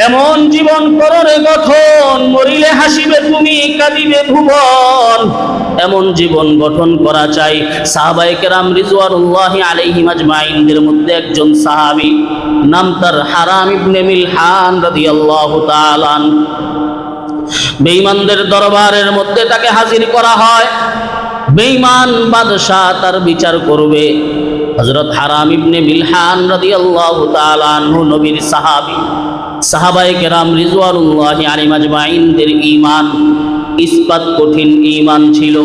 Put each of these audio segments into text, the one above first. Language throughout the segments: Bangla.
এমন জীবন করো রে গঠন, মরিলে হাসিবে তুমি, কাঁদিবে ভুবন। এমন জীবন গঠন করা চাই। সাহাবায়ে কেরাম রিজওয়ানুল্লাহি আলাইহিম আজমাইনদের মধ্যে একজন সাহাবী, নাম তার হারাম ইবনে মিলহান রাদিয়াল্লাহু তাআলা। বেঈমানদের দরবারের মধ্যে তাকে হাজির করা হয়। বেঈমান বাদশা তার বিচার করবে। হযরত হারাম ইবনে মিলহান রাদিয়াল্লাহু তাআলা আনহু নবীর সাহাবী, সাহাবায়ে কেরাম রিজওয়ানুল্লাহি আলাইহিম আজমাইনদের ঈমান ইসবাত কঠিন ঈমান ছিল।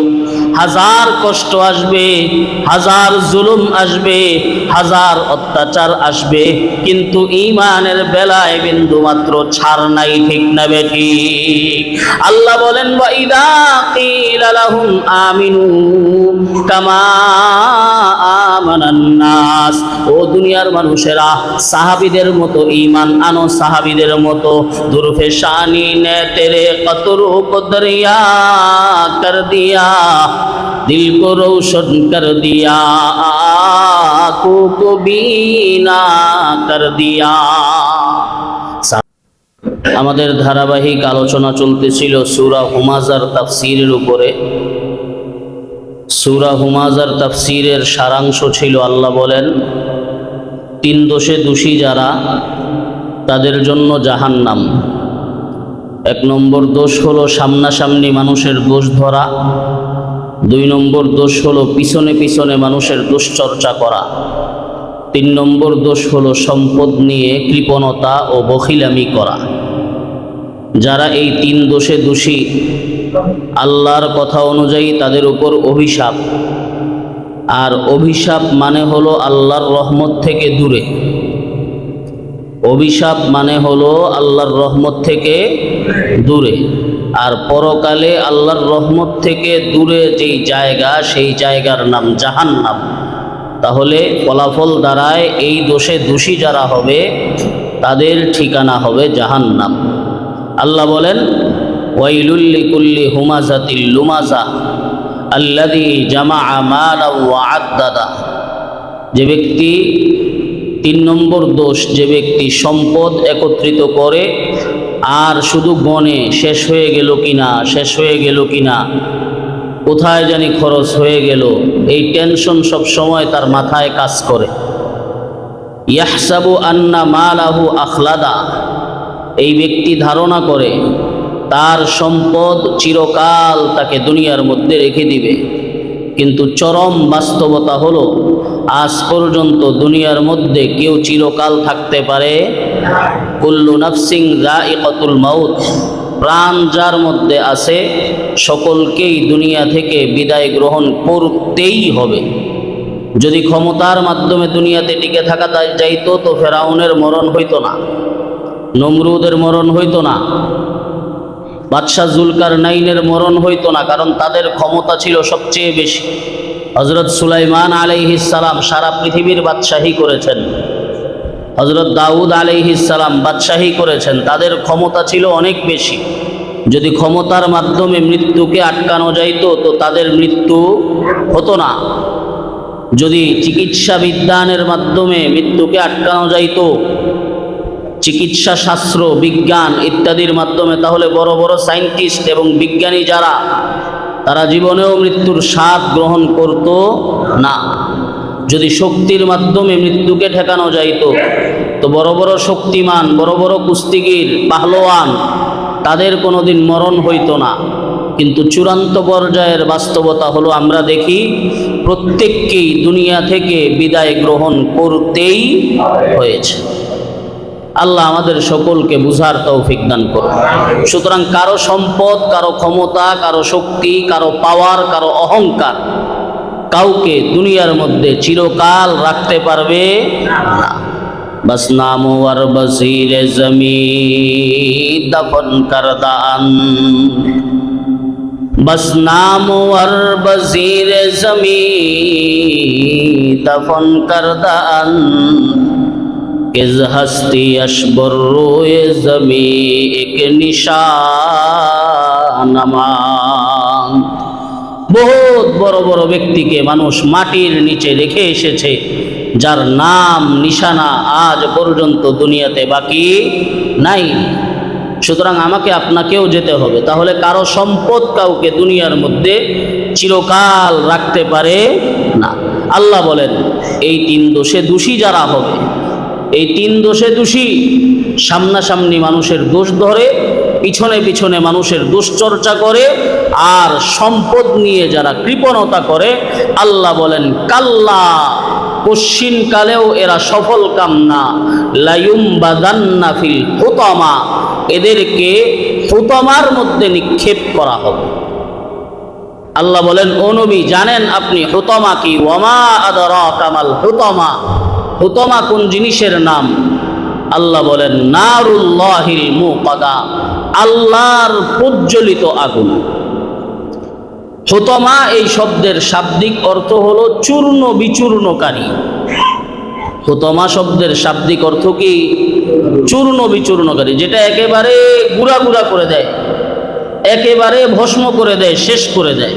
হাজার কষ্ট আসবে, হাজার জুলুম আসবে, হাজার অত্যাচার আসবে, কিন্তু ঈমানের বেলায় বিন্দু মাত্র ছাড় নাই। ঠিক না বেঠিক? আল্লাহ বলেন ওয়া ইযা কিলা লাহুম আমিনু কামা আমানান নাস, ও দুনিয়ার মানুষেরা সাহাবীদের মতো ঈমান আনো, সাহাবীদের মতো। দুরফে শানি নে তেরে কতরু কদরিয়া কর দিয়া, দিল কো রোশন কর দিয়া, আঁখোं को बीना कर दिया। আমাদের ধারাবাহিক আলোচনা চলতেছিল সূরা হুমাযার তাফসীরের উপরে। সূরা হুমাযার তাফসীরের সারাংশ ছিল, আল্লাহ বলেন 3 দোষে দোষী যারা, তাদের জন্য জাহান্নাম। 1 নম্বর দোষ হলো সামনাসামনি মানুষের দোষ ধরা। 2 নম্বর দোষ হলো পিছনে পিছনে মানুষের দুশ্চর্চা করা। 3 নম্বর দোষ হলো সম্পদ নিয়ে কৃপণতা ও বখিলামি করা। যারা এই 3 দোষে দোষী, আল্লাহর কথা অনুযায়ী তাদের উপর অভিশাপ। আর অভিশাপ মানে হলো আল্লাহর রহমত থেকে দূরে। অভিশাপ মানে হলো আল্লাহর রহমত থেকে দূরে। আর পরকালে আল্লাহর রহমত থেকে দূরে যেই জায়গা, সেই জায়গার নাম জাহান্নাম। তাহলে ফলাফল দাঁড়ায় এই দোষে দোষী যারা হবে তাদের ঠিকানা হবে জাহান্নাম। আল্লাহ বলেন ওয়াইলুল লিকুল্লি হুমাযাতিল লুমাযা আল্লাযী জামাআ মালা ওয়া আদ্দাদা। যে ব্যক্তি 3 নম্বর দোষ, যে ব্যক্তি সম্পদ একত্রিত করে আর শুধু গণে শেষ হয়ে গেল কিনা, শেষ হয়ে গেল কিনা, কোথায় জানি খরচ হয়ে গেল, এই টেনশন সব সময় তার মাথায় কাজ করে। ইয়াহসাবু আন্না মালাহু আখলাদা, এই ব্যক্তি ধারণা করে তার সম্পদ চিরকাল তাকে দুনিয়ার মধ্যে রেখে দিবে। কিন্তু চরম বাস্তবতা হলো আজ পর্যন্ত দুনিয়ার মধ্যে কেউ চিরকাল থাকতে পারে। কুল্লু নাফসিন যায়িকাতুল মাউত, প্রাণ যার মধ্যে আছে সকলকেই দুনিয়া থেকে বিদায় গ্রহণ করতেই হবে। যদি ক্ষমতার মাধ্যমে দুনিয়াতে টিকে থাকা যাইতো তো ফেরাউনের মরণ হইতো না, নমরুদের মরণ হইতো না, বাদশাহ জুলকারনাইনের মরণ হইতো না, কারণ তাদের ক্ষমতা ছিল সবচেয়ে বেশি। হযরত সুলাইমান আলাইহিস সালাম সারা পৃথিবীর বাদশাহী করেছেন। হযরত দাউদ আলাইহিস সালাম বাদশাহী করেছেন, তাদের ক্ষমতা ছিল অনেক বেশি। যদি ক্ষমতার মাধ্যমে মৃত্যুকে আটকানো যাইতো তো তাদের মৃত্যু হতো না। যদি চিকিৎসা বিজ্ঞানের মাধ্যমে মৃত্যুকে আটকানো যাইতো, চিকিৎসা শাস্ত্র, বিজ্ঞান ইত্যাদির মাধ্যমে, তাহলে বড় বড় সায়েন্টিস্ট এবং বিজ্ঞানী যারা, তারা জীবনেও মৃত্যুর স্বাদ গ্রহণ করত না। যদি শক্তির মাধ্যমে মৃত্যুকে ঠেকানো যাইতো তো বড় বড় শক্তিমান, বড় বড় কুস্তিগির, পাহলোয়ান, তাদের কোনোদিন মরণ হইতো না। কিন্তু চূড়ান্ত পর্যায়ের বাস্তবতা হলো আমরা দেখি প্রত্যেককেই দুনিয়া থেকে বিদায় গ্রহণ করতেই হয়েছে। আল্লাহ আমাদের সকলকে বুঝার তৌফিক দান করুন। সুতরাং কারো সম্পদ, কারো ক্ষমতা, কারো শক্তি, কারো পাওয়ার, কারো অহংকার কাউকে দুনিয়ার মধ্যে চিরকাল রাখতে পারবে না। बस नामो वर बसीर जमी दफन करदान, बस नामो वर बसीर जमी दफन करदान, किस हस्ती अशबर रोए जमी एक निशानमान। बहुत বড় বড় ব্যক্তিকে মানুষ মাটির নিচে রেখে এসেছে, যার নাম নিশানা আজ পর্যন্ত দুনিয়াতে বাকি নাই। সুতরাং আমাকে আপনাকেও যেতে হবে। তাহলে কারো সম্পদ কাউকে দুনিয়ার মধ্যে চিরকাল রাখতে পারে না। আল্লাহ বলেন এই 3 দোষে দোষী যারা হবে, এই 3 দোষে দোষী, সামনাসামনি মানুষের দোষ ধরে, পিছনে পিছনে মানুষের দুশ্চর্চা করে, আর সম্পদ নিয়ে যারা কৃপণতা করে, আল্লাহ বলেন কাল্লা, কশ্চিন কালেও এরা সফল কাম না, লায়ুমবাদান্না ফিল হুতামা, এদেরকে হুতামার মধ্যে নিক্ষেপ করা হবে। আল্লাহ বলেন ও নবী জানেন আপনি হুতামা কি? ওয়ামা আদরাকা মাল হুতামা, হুতামা কোন জিনিসের নাম? আল্লাহ বলেন নারুল্লাহিল মুকাদা, আল্লাহর প্রজ্বলিত আগুন। হুতামা এই শব্দের শাব্দিক অর্থ হলো চূর্ণ বিচূর্ণকারী। হুতামা শব্দের শাব্দিক অর্থ কি? চূর্ণ বিচূর্ণকারী, যেটা একেবারে গুড়া গুড়া করে দেয়, একেবারে ভস্ম করে দেয়, শেষ করে দেয়,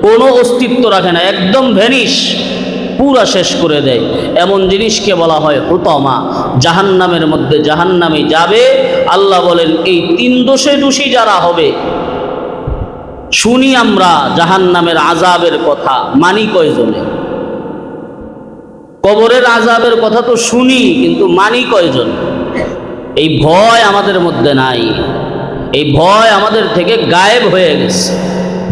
কোনো অস্তিত্ব রাখে না, একদম ভ্যানিশ, পুরা শেষ করে দেয়। এমন জিনিসকে বলা হয় হুতামা। জাহান্নামের মধ্যে জাহান্নামে যাবে। আল্লাহ বলেন এই 3 দোষে দোষী যারা হবে, শুনি আমরা জাহান্নামের আযাবের কথা, মানি কয়জনে? কবরের আযাবের কথা তো শুনি, কিন্তু মানি কয়জন? এই ভয় আমাদের মধ্যে নাই, এই ভয় আমাদের থেকে গায়েব হয়ে গেছে।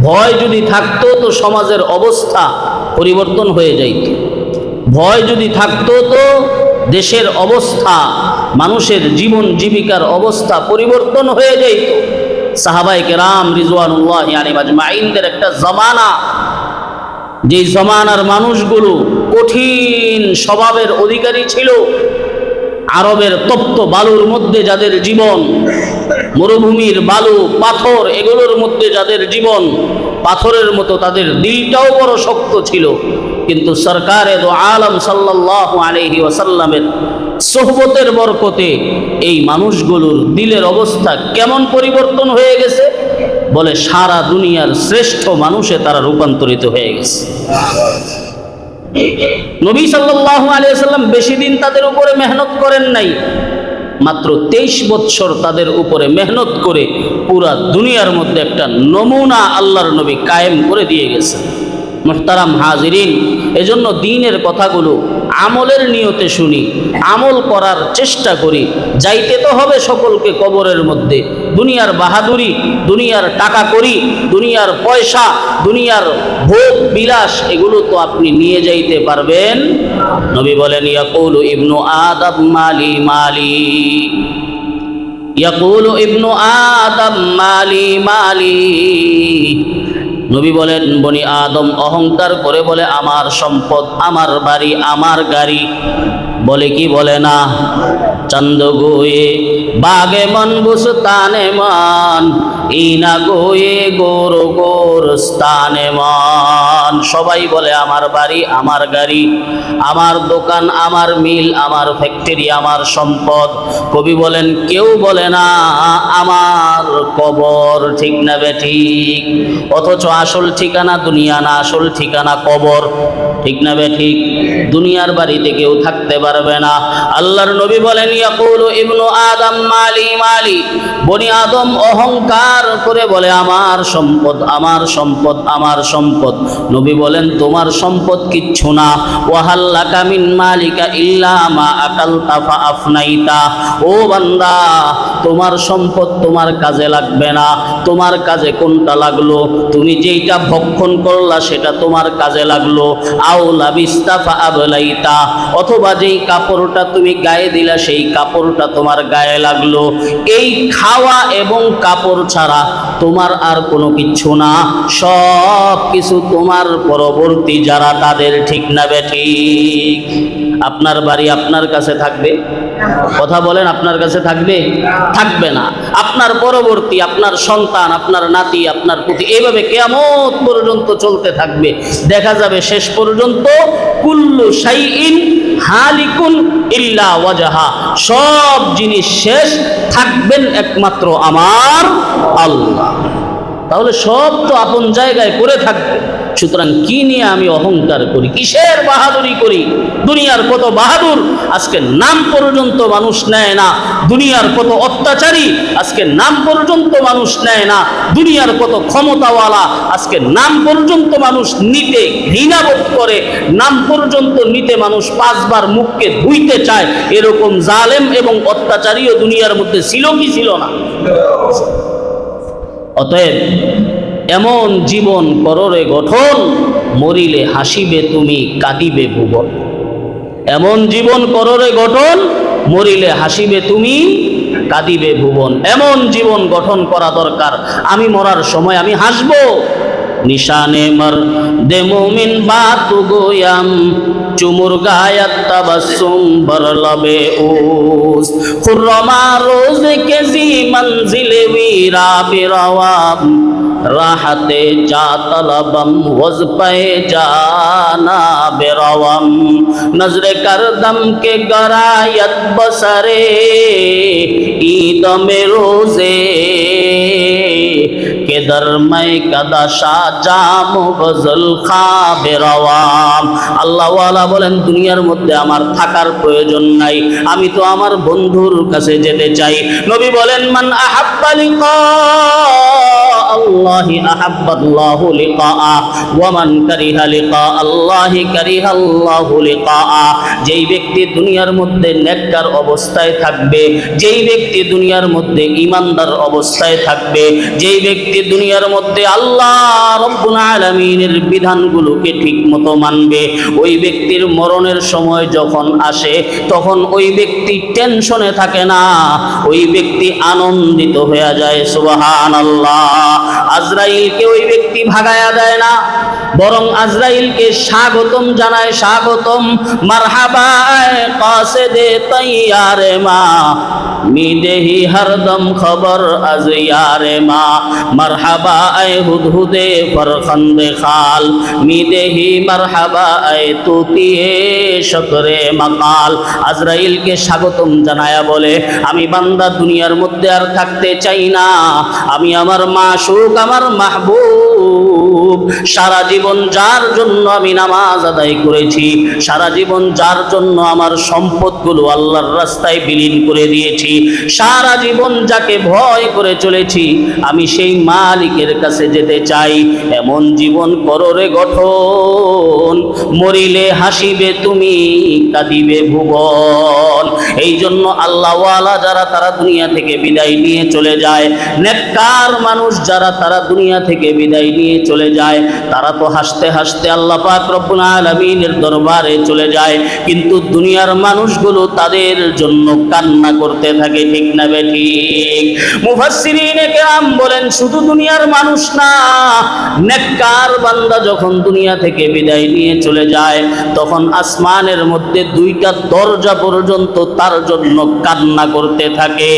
ভয় যদি থাকতো তো সমাজের অবস্থা পরিবর্তন হয়ে যাইত। ভয় যদি থাকতো তো দেশের অবস্থা, মানুষের জীবন জীবিকার অবস্থা পরিবর্তন হয়ে যাইত। সাহাবায়ে কেরাম রিজওয়ানুল্লাহি আলাইহিম আজমাইনদের একটা জামানা, যেই জামানার মানুষগুলো কঠিন স্বভাবের অধিকারী ছিল, আরবের তপ্ত বালুর মধ্যে যাদের জীবন, মরুভূমির বালু পাথর এগুলোর মধ্যে যাদের জীবন, পাথরের মতো তাদের দিলটাও বড় শক্ত ছিল, কিন্তু সরকারে দো আলম সাল্লাল্লাহু আলাইহি ওয়াসাল্লামের সোহবতের বরকতে এই মানুষগুলোর দিলের অবস্থা কেমন পরিবর্তন হয়ে গেছে, বলে সারা দুনিয়ার শ্রেষ্ঠ মানুষে তারা রূপান্তরিত হয়ে গেছে। নবী সাল্লাল্লাহু আলাইহি ওয়াসাল্লাম বেশি দিন তাদের উপরে মেহনত করেন নাই, মাত্র 23 বছর তাদের উপরে মেহনত করে পুরা দুনিয়ার মধ্যে একটা নমুনা আল্লাহর নবী কায়েম করে দিয়ে গেছেন। মুহতারাম হাজিরিন, এজন্য দ্বীনের কথাগুলো আমলের নিয়তে শুনি, আমল করার চেষ্টা করি। যাইতে তো হবে সকলকে কবরের মধ্যে। দুনিয়ার বাহাদুরি, দুনিয়ার টাকা করি, দুনিয়ার পয়সা, দুনিয়ার ভোগ বিলাস, এগুলো তো আপনি নিয়ে যাইতে পারবেন। নবী বলেন ইয়াকুলু ইবনু আদম মালি মালি, ইয়াকুলু ইবনু আদম মালি মালি। নবী বলেন বনি আদম অহংকার করে বলে আমার সম্পদ, আমার বাড়ি, আমার গাড়ি। বলে কি বলে না? চন্দ গোয়ে বাগে মন বুস্তানে মান, ইনা গোয়ে গোর গোর স্থানে মান। সবাই বলে আমার বাড়ি, আমার গাড়ি, আমার দোকান, আমার মিল, আমার ফ্যাক্টরি, আমার সম্পদ। কবি বলেন কেউ বলে না আমার কবর। ঠিক না বেঠিক? অথচ আসল ঠিকানা দুনিয়া না, আসল ঠিকানা কবর। ঠিক না বেঠিক? দুনিয়ার বাড়িতে কেউ থাকতে পারবে না। আল্লাহর নবী বলেন ইয়াকুলু ইবনু আদম মালি মালি, বনি আদম অহংকার করে বলে আমার সম্পদ, আমার সম্পদ, আমার সম্পদ। নবী বলেন তোমার সম্পদ কিচ্ছু না। ওয়াহাল্লাকা মিন মালিকা ইল্লা মা আকালতা ফা আফনাইতা। ও বান্দা, তোমার সম্পদ তোমার কাজে লাগবে না। তোমার কাজে কোনটা লাগলো? তুমি যেইটা ভক্ষণ করলা সেটা তোমার কাজে লাগলো। আও লাবিস্তা ফা আবলাইতা, অথবা যেই কাপড়টা তুমি গায়ে দিলা সেই কাপড়টা তোমার গায়ে লাগলো। এই খাওয়া এবং কাপড় ছাড়া তোমার আর কোনো কিচ্ছু না। সব কিছু তোমার পরবর্তী যারা তাদের। ঠিক না বেঠিক? আপনার বাড়ি আপনার কাছে থাকবে? কথা বলেন, আপনার কাছে থাকবে? থাকবে না। আপনার পরবর্তী, আপনার সন্তান, আপনার নাতি, আপনার পুতি, এইভাবে কিয়ামত পর্যন্ত চলতে থাকবে। দেখা যাবে শেষ পর্যন্ত কুল্লু শাইইন হালিকুন ইল্লা ওয়াজহা, সব জিনিস শেষ, থাকবেন একমাত্র আমার আল্লাহ। তাহলে সব তো আপন জায়গায় পড়ে থাকবে, সুতরাং কি নিয়ে আমি অহংকার করি, কিসের বাহাদুরি করি? দুনিয়ার কত বাহাদুর আজকে নাম পর্যন্ত মানুষ নেয় না। দুনিয়ার কত অত্যাচারী আজকে নাম পর্যন্ত মানুষ নেয় না। দুনিয়ার কত ক্ষমতাওয়ালা আজকে নাম পর্যন্ত মানুষ নিতে ঘৃণাবোধ করে। নাম পর্যন্ত নিতে মানুষ 5 বার মুখকে ধুইতে চায়। এরকম জালেম এবং অত্যাচারীও দুনিয়ার মধ্যে ছিল কি ছিল না? অতএব এমন জীবন কররে গঠন, মরিলে হাসিবে তুমি কাঁদিবে ভুবন। এমন জীবন কররে গঠন, মরিলে হাসিবে তুমি কাঁদিবে ভুবন। এমন জীবন গঠন করা দরকার। আমি মরার সময় আমি হাসবো। নিশানে মর দে মুমিন বাতু গোয়াম, চুমুর গায়াত তাবাসসুম बर लबे उस खुर्रमा रोज के जी मंजिले वीरा बिरवाम, राहते जा तलबम वज पे जाना बेरवम, नजरे करदम के गरायत बसरे ईद में रोजे के दर में कदशा जाम गजल खा बेरवाम। আল্লাহ ওয়ালা বলেন, দুনিয়ার মধ্যে আমার থাকার প্রয়োজন নাই, আমি তো আমার বন্ধুর কাছে যেতে চাই। নবী বলেন, মান আহাব্বা লিকা আল্লাহি আহাব্বাল্লাহু লিকাআ ওয়া মান কারিহা লিকা আল্লাহি কারিহাল্লাহু লিকাআ। যেই ব্যক্তি দুনিয়ার মধ্যে নেককার অবস্থায় থাকবে, যেই ব্যক্তি দুনিয়ার মধ্যে ঈমানদার অবস্থায় থাকবে, যেই ব্যক্তি দুনিয়ার মধ্যে আল্লাহ রব্বুল আলামিনের বিধানগুলোকে ঠিকমতো মানবে, ওই ব্যক্তির মরণের সময় যখন আসে তখন ওই ব্যক্তি টেনশনে থাকে না, ওই ব্যক্তি আনন্দিত হয়ে যায়। সুবহানাল্লাহ। আজরাইলকে ওই ব্যক্তি ভাগায়া দেয় না, বরং আজরাইলকে স্বাগতম জানায়। স্বাগতম, মারহাবা কাসিদে তৈয়ারে মা, মিদেহি হরদম খবর আজ ইয়ারে মা, মারহাবা আয় হুদহুদে ফরখন্দে খাল, মিদেহি মারহাবা আয় তুতিয়ে শুকরে মাকাল। আজরাইলকে স্বাগতম জানায়া বলে, আমি বান্দা দুনিয়ার মধ্যে আর থাকতে চাই না, আমি আমার মাশউক, আমার মাহবুব, সারা জীবন যার জন্য আমি নামাজ আদায় করেছি, সারা জীবন যার জন্য আমার সম্পদগুলো আল্লাহর রাস্তায় বিলীন করে দিয়েছি, সারা জীবন যাকে ভয় করে চলেছি, আমি সেই মালিকের কাছে যেতে চাই। এমন জীবন কররে গঠন, মরিলে হাসিবে তুমি কাঁদিবে ভুবন। এই জন্য আল্লাহওয়ালা যারা তারা দুনিয়া থেকে বিদায় নিয়ে চলে যায়, নেককার মানুষ যারা তারা দুনিয়া থেকে বিদায় নিয়ে চলে যায়, তারা তো হাসতে হাসতে আল্লাহ পাক রব্বুল আলামিনের দরবারে চলে যায়, কিন্তু দুনিয়ার মানুষগুলো তাদের জন্য কান্না করতে থাকে। ঠিক না বেঠিক? মুফাসসিরিনে কেরাম বলেন, শুধু দুনিয়ার মানুষ না, নেককার বান্দা যখন দুনিয়া থেকে বিদায় নিয়ে চলে যায়, তখন আসমানের মধ্যে 2টা দরজা পর্যন্ত তার জন্য কান্না করতে থাকে।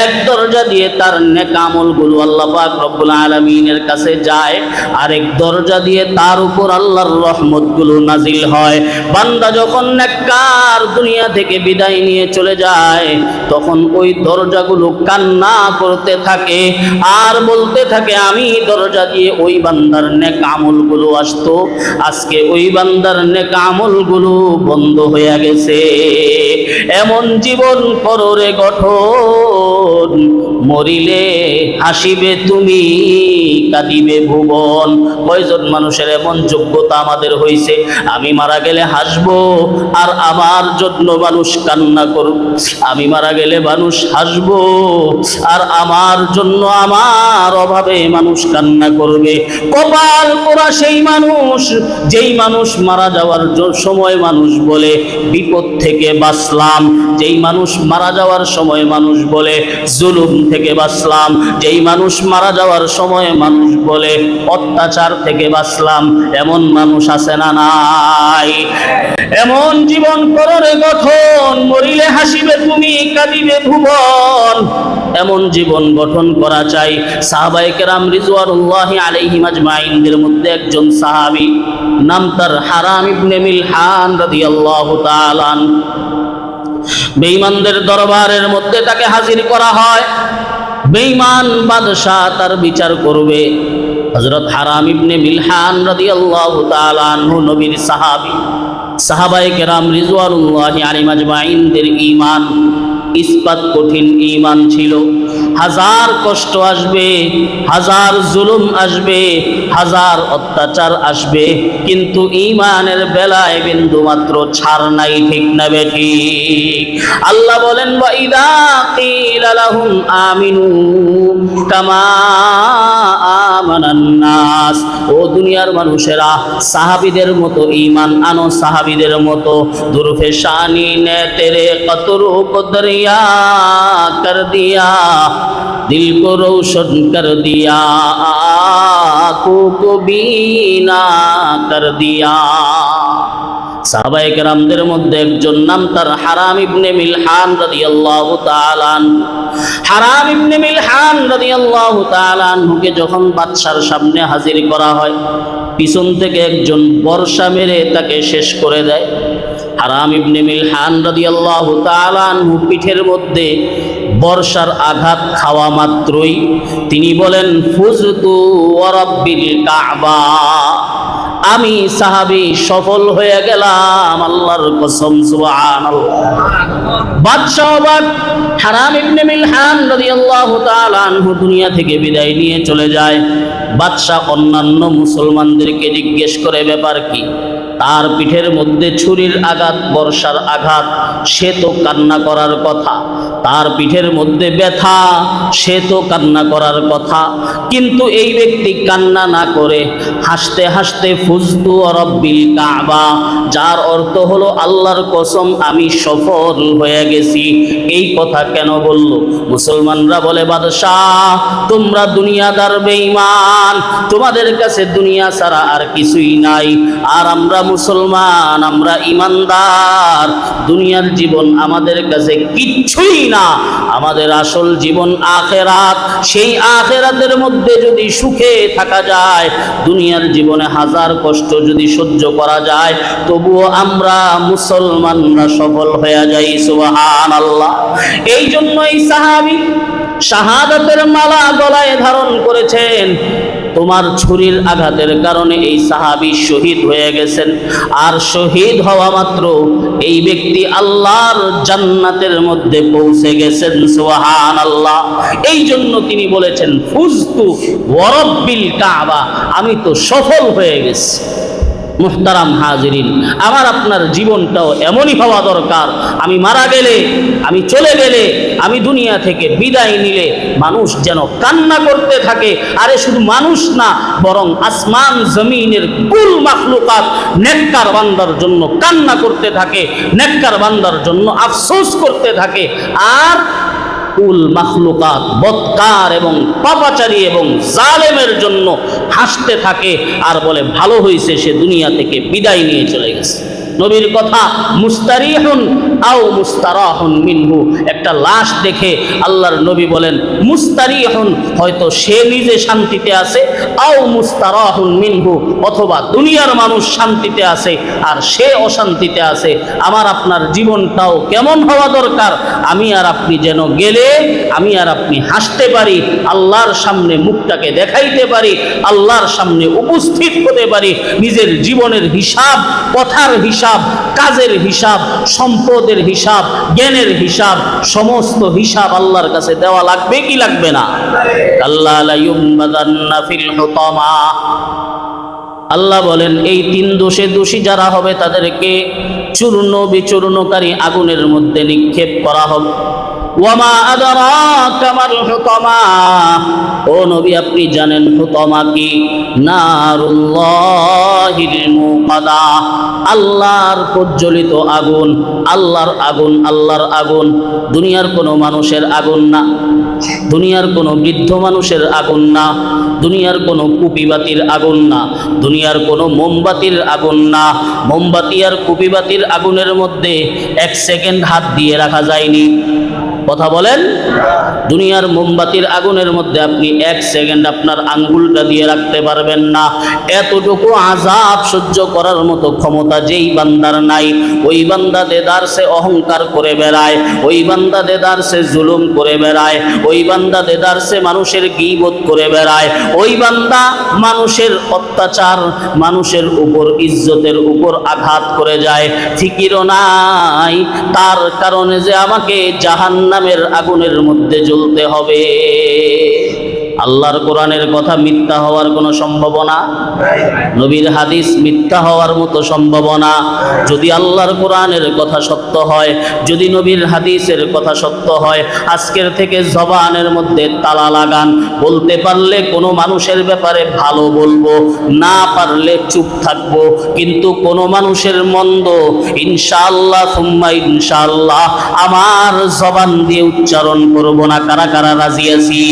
এক দরজা দিয়ে তার নেক আমলগুলো আল্লাহ পাক রব্বুল আলামিনের কাছে যায়, আরেক দরজা দিয়ে তার উপর আল্লাহর রহমতগুলো নাজিল হয়। বান্দা যখন নেককার দুনিয়া থেকে বিদায় নিয়ে চলে যায়, তখন ওই দরজাগুলো কান্না করতে থাকে আর বলতে থাকে, আমি দরজা দিয়ে ওই বান্দার নেক আমলগুলো আসতো, আজকে ওই বান্দার নেক আমলগুলো বন্ধ হয়ে গেছে। এমন জীবন কররে গঠন, মরিলে হাসিবে তুমি কাঁদিবে ভুবন। কয়জন মানুষের এমন যোগ্যতা আমাদের হইছে, আমি মারা গেলে হাসবো আর আমার জন্য মানুষ কান্না করবে, আমি মারা গেলে মানুষ হাসবো আর আমার জন্য আমার অভাবে মানুষ কান্না করবে। কপাল পোড়া সেই মানুষ, যেই মানুষ মারা যাওয়ার সময় মানুষ বলে বিপদ থেকে বাঁচলাম, যেই মানুষ মারা যাওয়ার সময় মানুষ বলে জুলুম থেকে বাঁচলাম, যেই মানুষ মারা যাওয়ার সময় মানুষ বলে অত্যাচার থেকে বাঁচলাম। এমন মানুষ আছে না নাই? এমন জীবন কররে গঠন, মরিলে হাসিবে তুমি কাঁদিবে ভুবন। এমন জীবন গঠন করা চাই। সাহাবায়ে কেরাম রিজওয়ানুল্লাহি আলাইহিম আজমাইনদের মধ্যে একজন সাহাবী, নাম তার হারাম ইবনে মিলহান রাদিয়াল্লাহু তাআলা। বেঈমানদের দরবারের মধ্যে তাকে হাজির করা হয়। বেঈমান বাদশা তার বিচার করবে। হযরত হারাম ইবনে মিলহান রাদিয়াল্লাহু তাআলা আনহু নবীর সাহাবী, সাহাবায়ে কেরাম রিজওয়ানুল্লাহি আলাইহিম আজমাইনদের ঈমান ইসবাত কঠিন ঈমান ছিল। হাজার কষ্ট আসবে, হাজার জুলুম আসবে, হাজার অত্যাচার আসবে, কিন্তু ঈমানের বেলায় বিন্দুমাত্র ছাড় নাই, ঠিক না বেঠিক? আল্লাহ বলেন ওয়া ইযা কিলা লাহুম আমিনু কামা আমানান নাস, ও দুনিয়ার মানুষেরা সাহাবীদের মতো ঈমান আনো, সাহাবীদের মতো। দুরফেশানি নে তেরে কতরু কদরিয়া কর দিয়া, দিল কো রোশন কর দিয়া, আঁখোं को बीना कर दिया। সাহাবায়ে কেরামদের মধ্যে একজন নাম তার হারাম ইবনে মিলহান রাদিয়াল্লাহু তাআলা আনহু। হারাম ইবনে মিলহান রাদিয়াল্লাহু তাআলা আনহুকে যখন বাদশার সামনে হাজির করা হয়, পিছন থেকে একজন বর্ষা মেরে তাকে শেষ করে দেয়। হারাম ইবনে মিলহান রাদিয়াল্লাহু তাআলা আনহু পিঠের মধ্যে বর্ষার আঘাত খাওয়া মাত্রই তিনি বলেন, ফুজতু ওয়া রাব্বিল কাবা, আমি সাহাবী সফল হয়ে গেলাম, আল্লাহর কসম, সুবহানাল্লাহ। বাদশা অবাক। হারাম ইবনে মিলহান রাদিয়াল্লাহু তাআলা আনহু দুনিয়া থেকে বিদায় নিয়ে চলে যায়। বাদশা অন্যান্য মুসলমানদেরকে জিজ্ঞেস করে, ব্যাপার কি? তার পিঠের মধ্যে ছুরির আঘাত, বর্ষার আঘাত, সে তো কান্না করার কথা। তার পিঠের মধ্যে ব্যথা, সে তো কান্না করার কথা। কিন্তু এই ব্যক্তি কান্না না করে হাসতে হাসতে ফুজতু রব্বিল কাবা, যার অর্থ হলো আল্লাহর কসম আমি সফল হয়ে গেছি, এই কথা কেন বলল? মুসলমানরা বলে, বাদশাহ তোমরা দুনিয়াদার বেঈমান, তোমাদের কাছে দুনিয়া ছাড়া আর কিছুই নাই, আর আমরা মুসলমান, আমরা ইমানদার, দুনিয়ার জীবন আমাদের কাছে কিচ্ছুই না, আমাদের আসল জীবন আখেরাত। সেই আখেরাতের মধ্যে যদি সুখে থাকা যায়, দুনিয়ার জীবনে হাজার কষ্ট যদি সহ্য করা যায়, তবুও আমরা মুসলমানরা সফল হয়ে যাই, সুবহানাল্লাহ। এই জন্য এই সাহাবী শাহাদাতের মালা গলায় ধারণ করেছেন। তোমার ছুরির আঘাতের কারণে এই সাহাবী শহীদ হয়ে গেছেন, আর শহীদ হওয়া মাত্র এই ব্যক্তি আল্লাহর জান্নাতের মধ্যে পৌঁছে গেছেন, সুবহানাল্লাহ। এই জন্য তিনি বলেছেন, ফুজতু ওয়া রাব্বিল কাবা, আমি তো সফল হয়ে গেছি। মুহতারাম হাজিরিন, আমার আপনার জীবনটাও এমনই হওয়া দরকার। আমি মারা গেলে, আমি চলে গেলে, আমি দুনিয়া থেকে বিদায় নিলে মানুষ যেন কান্না করতে থাকে। আরে শুধু মানুষ না, বরং আসমান জমিনের কুল মাখলুকাত নেককার বান্দার জন্য কান্না করতে থাকে, নেককার বান্দার জন্য আফসোস করতে থাকে। আর কুল মাখলুকাত বদকার এবং পাপাচারী এবং জালেমের জন্য হাসতে থাকে আর বলে ভালো হয়েছে সে দুনিয়া থেকে বিদায় নিয়ে চলে গেছে। নবীর কথা, মুস্তারিহুন আও মুস্তারাহুন মিনহু, একটা লাশ দেখে আল্লাহর নবী বলেন মুস্তারিহুন, হয়তো সে নিজে শান্তিতে আছে, আও মুস্তারাহুন মিনহু, অথবা দুনিয়ার মানুষ শান্তিতে আছে আর সে অশান্তিতে আছে। আমার আপনার জীবনটাও কেমন হওয়া দরকার? আমি আর আপনি যেন গেলে আমি আর আপনি হাসতে পারি, আল্লাহর সামনে মুখটাকে দেখাইতে পারি, আল্লাহর সামনে উপস্থিত হতে পারি। নিজের জীবনের হিসাব, কথার হিসাব, কাজের হিসাব, সম্পদের হিসাব, জ্ঞানের হিসাব, সমস্ত হিসাব আল্লাহর কাছে দেওয়া লাগবে কি লাগবে না? আল্লাহ লা ইউমবাদান্না ফিল হুতামা, আল্লাহ বলেন এই তিন দোষে দোষী যারা হবে তাদেরকে চূর্ণ বিচূর্ণকারী আগুনের মধ্যে নিক্ষেপ করা হবে। ওয়ামা আদরাকা মাল হুতামা, ও নবী আপনি জানেন হুতামা কি? নারুল্লাহিল মুকাদা, আল্লাহর প্রজ্বলিত আগুন, আল্লাহর আগুন, আল্লাহর আগুন। দুনিয়ার কোনো মানুষের আগুন না, দুনিয়ার কোনো বৃদ্ধ মানুষের আগুন না, দুনিয়ার কোনো কুপিবাতির আগুন না, দুনিয়ার কোনো মোমবাতির আগুন না। মোমবাতি আর কুপিবাতির আগুনের মধ্যে এক সেকেন্ড হাত দিয়ে রাখা যায়নি। কথা বলেন, দুনিয়ার মোমবাতির আগুনের মধ্যে আপনি এক সেকেন্ড আপনার আঙ্গুলটা দিয়ে রাখতে পারবেন না। এতটুকু আযাব সহ্য করার মতো ক্ষমতা যেই বান্দার নাই, ওই বান্দা দেদারসে অহংকার করে বেড়ায়, ওই বান্দা দেদারসে জুলুম করে বেড়ায়, ওই বান্দা দেদারসে মানুষের গীবত করে বেড়ায়, ওই বান্দা মানুষের অত্যাচার, মানুষের উপর ইজ্জতের উপর আঘাত করে যায়, ফিকিরও নাই তার কারণে যে আমাকে জাহান্নামের আগুনের মধ্যে জ্বলতে হবে। আল্লাহর কোরআনের কথা মিথ্যা হওয়ার কোনো সম্ভাবনা, নবীর হাদিস মিথ্যা হওয়ার মতো সম্ভাবনা। যদি আল্লাহর কোরআনের কথা সত্য হয়, যদি নবীর হাদিসের কথা সত্য হয়, আজকের থেকে জবানের মধ্যে তালা লাগান। বলতে পারলে কোনো মানুষের ব্যাপারে ভালো বলবো, না পারলে চুপ থাকবো, কিন্তু কোনো মানুষের মন্দ ইনশাআল্লাহ সুম্মা ইনশাআল্লাহ আমার জবান দিয়ে উচ্চারণ করব না। কারা কারা রাজি আছি?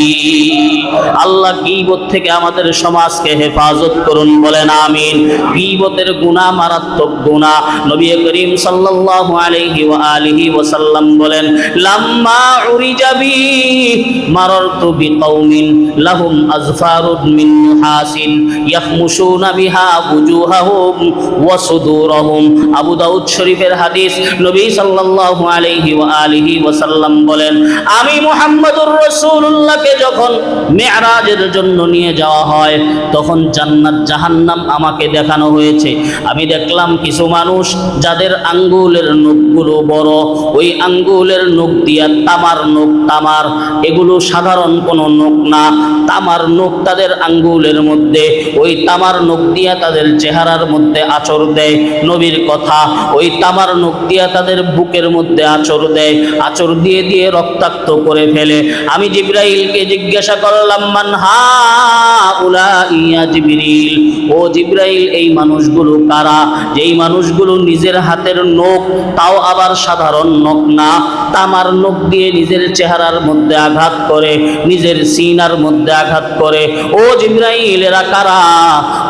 আল্লাহ গীবত থেকে আমাদের সমাজকে হেফাজত করুন, বলেন আমিন। গীবতের গুনাহ মারাত্মক গুনাহ। নবী করিম সাল্লাল্লাহু আলাইহি ওয়া আলিহি ওয়াসাল্লাম বলেন, লাম্মা উরিজা বি মারারতু বিকাউমিন লাহুম আযফারুন মিন নুহাসিন ইয়াখমুশুনা বিহা বুজুহাহুম ওয়া সুদুরহুম। আবু দাউদ শরীফের হাদিস। নবী সাল্লাল্লাহু আলাইহি ওয়া আলিহি ওয়াসাল্লাম বলেন, আমি মুহাম্মদুর রাসূলুল্লাহকে যখন মেরাজের জন্য নিয়ে যাওয়া হয়, তখন জান্নাত জাহান্নাম আমাকে দেখানো হয়েছে। আমি দেখলাম কিছু মানুষ যাদের আঙ্গুলের নখগুলো বড়, ওই আঙ্গুলের নখ দিয়া তামার নখ, তামার এগুলো সাধারণ কোনো নখ না, তামার নখ তাদের আঙ্গুলের মধ্যে, ওই তামার নখ দিয়া তাদের চেহারার মধ্যে আঁচড় দেয়। নবীর কথা, ওই তামার নখ দিয়া তাদের বুকের মধ্যে আঁচড় দেয়, আঁচড় দিয়ে দিয়ে রক্তাক্ত করে ফেলে। আমি জিবরাইলকে জিজ্ঞাসা করলাম, মান হাউলাই ইয়া জিবরিল, ও জিবরাইল এই মানুষগুলো কারা? যেই মানুষগুলো নিজের হাতের নখ, তাও আবার সাধারণ নখ না, তামার নখ দিয়ে নিজের চেহারার মধ্যে আঘাত করে, নিজের সিনার মধ্যে আঘাত করে। ও জিবরাইল এরা কারা?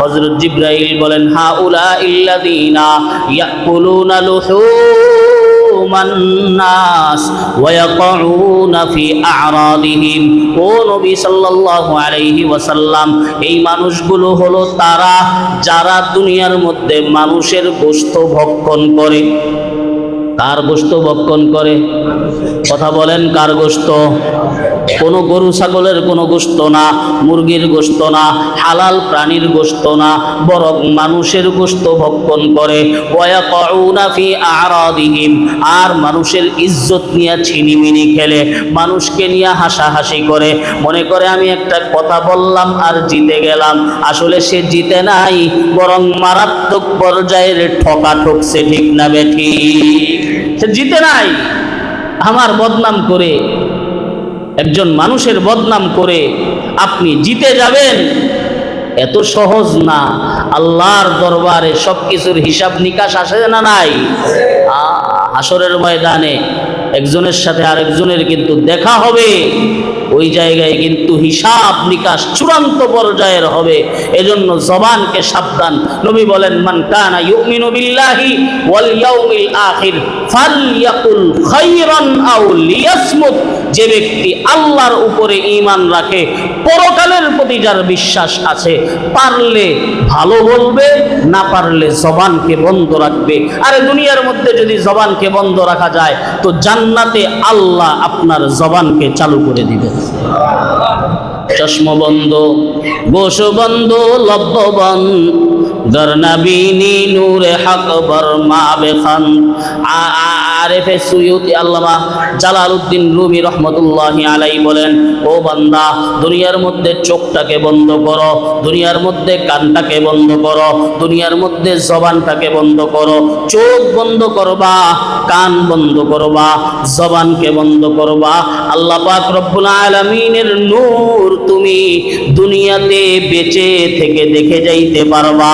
হযরত জিবরাইল বলেন, হাউলাইল্লাযীনা ইয়াকুলুনা লুহুমান নাস ওয়া ইয়াকুউনা ফি আ'রাদিহিম। ও নবী সাল্লাল্লাহু আলাইহি ওয়াসাল্লাম, এই মানুষগুলো হলো তারা যারা দুনিয়ার মধ্যে মানুষের গোশত ভক্ষণ করে। কার গোশত ভক্ষণ করে? কথা বলেন, কার গোশত? কোনো গরু ছাগলের কোনো গোশত না, মুরগির গোশত না, হালাল প্রাণীর গোশত না, বরং মানুষের গোশত ভক্ষণ করে। ওয়ায়াকুনা ফি আ'রাদিহিম, আর মানুষের ইজ্জত নিয়ে ছিনিমিনি খেলে, মানুষকে নিয়ে হাসাহাসি করে, মনে করে আমি একটা কথা বললাম আর জিতে গেলাম। আসলে সে জিতে নাই, বরং মারাত্মক পর্যায়ের ঠকা ঠকছে। ঠিক না বেঠিক? সে জিতে নাই, আমার বদনাম করে, একজন মানুষের বদনাম করে আপনি জিতে যাবেন, এত সহজ না। আল্লাহর দরবারে সবকিছুর হিসাব নিকাশ আসে না নাই? হাসরের ময়দানে একজনের সাথে আরেকজনের কিন্তু দেখা হবে, ওই জায়গায় কিন্তু হিসাব নিকাশ চূড়ান্ত পর্যায়ের হবে। এজন্য জবানকে সাবধান। নবী বলেন, মান কানা ইউমিনু বিল্লাহি ওয়াল ইয়াউমিল আখির ফালইয়াকুল খায়রান আও লিয়াসমুত। যে ব্যক্তি আল্লাহর উপরে ঈমান রাখে, পরকালের প্রতি যার বিশ্বাস আছে, পারলে ভালো বলবে, না পারলে জবানকে বন্ধ রাখবে। আরে দুনিয়ার মধ্যে যদি জবানকে বন্ধ রাখা যায়, তো জান্নাতে আল্লাহ আপনার জবানকে চালু করে দিবে। চশম বন্ধ, গোশ বন্ধ, লব্ব বন্ধ, গরনাবিনী নূরে হক বর্মা বেখান। আরেফে সুয়ুতি আল্লামা জালালউদ্দিন রুমি রহমতুল্লাহি আলাইহি বলেন, ও বান্দা, দুনিয়ার মধ্যে চোখটাকে বন্ধ করো, দুনিয়ার মধ্যে কানটাকে বন্ধ করো, দুনিয়ার মধ্যে জবানটাকে বন্ধ করো। চোখ বন্ধ করবা, কান বন্ধ করবা, জবানকে বন্ধ করবা। আল্লাহ পাক রব্বুল আলামিনের নূর তুমি দুনিয়াতে বেঁচে থেকে দেখে যাইতে পারবা।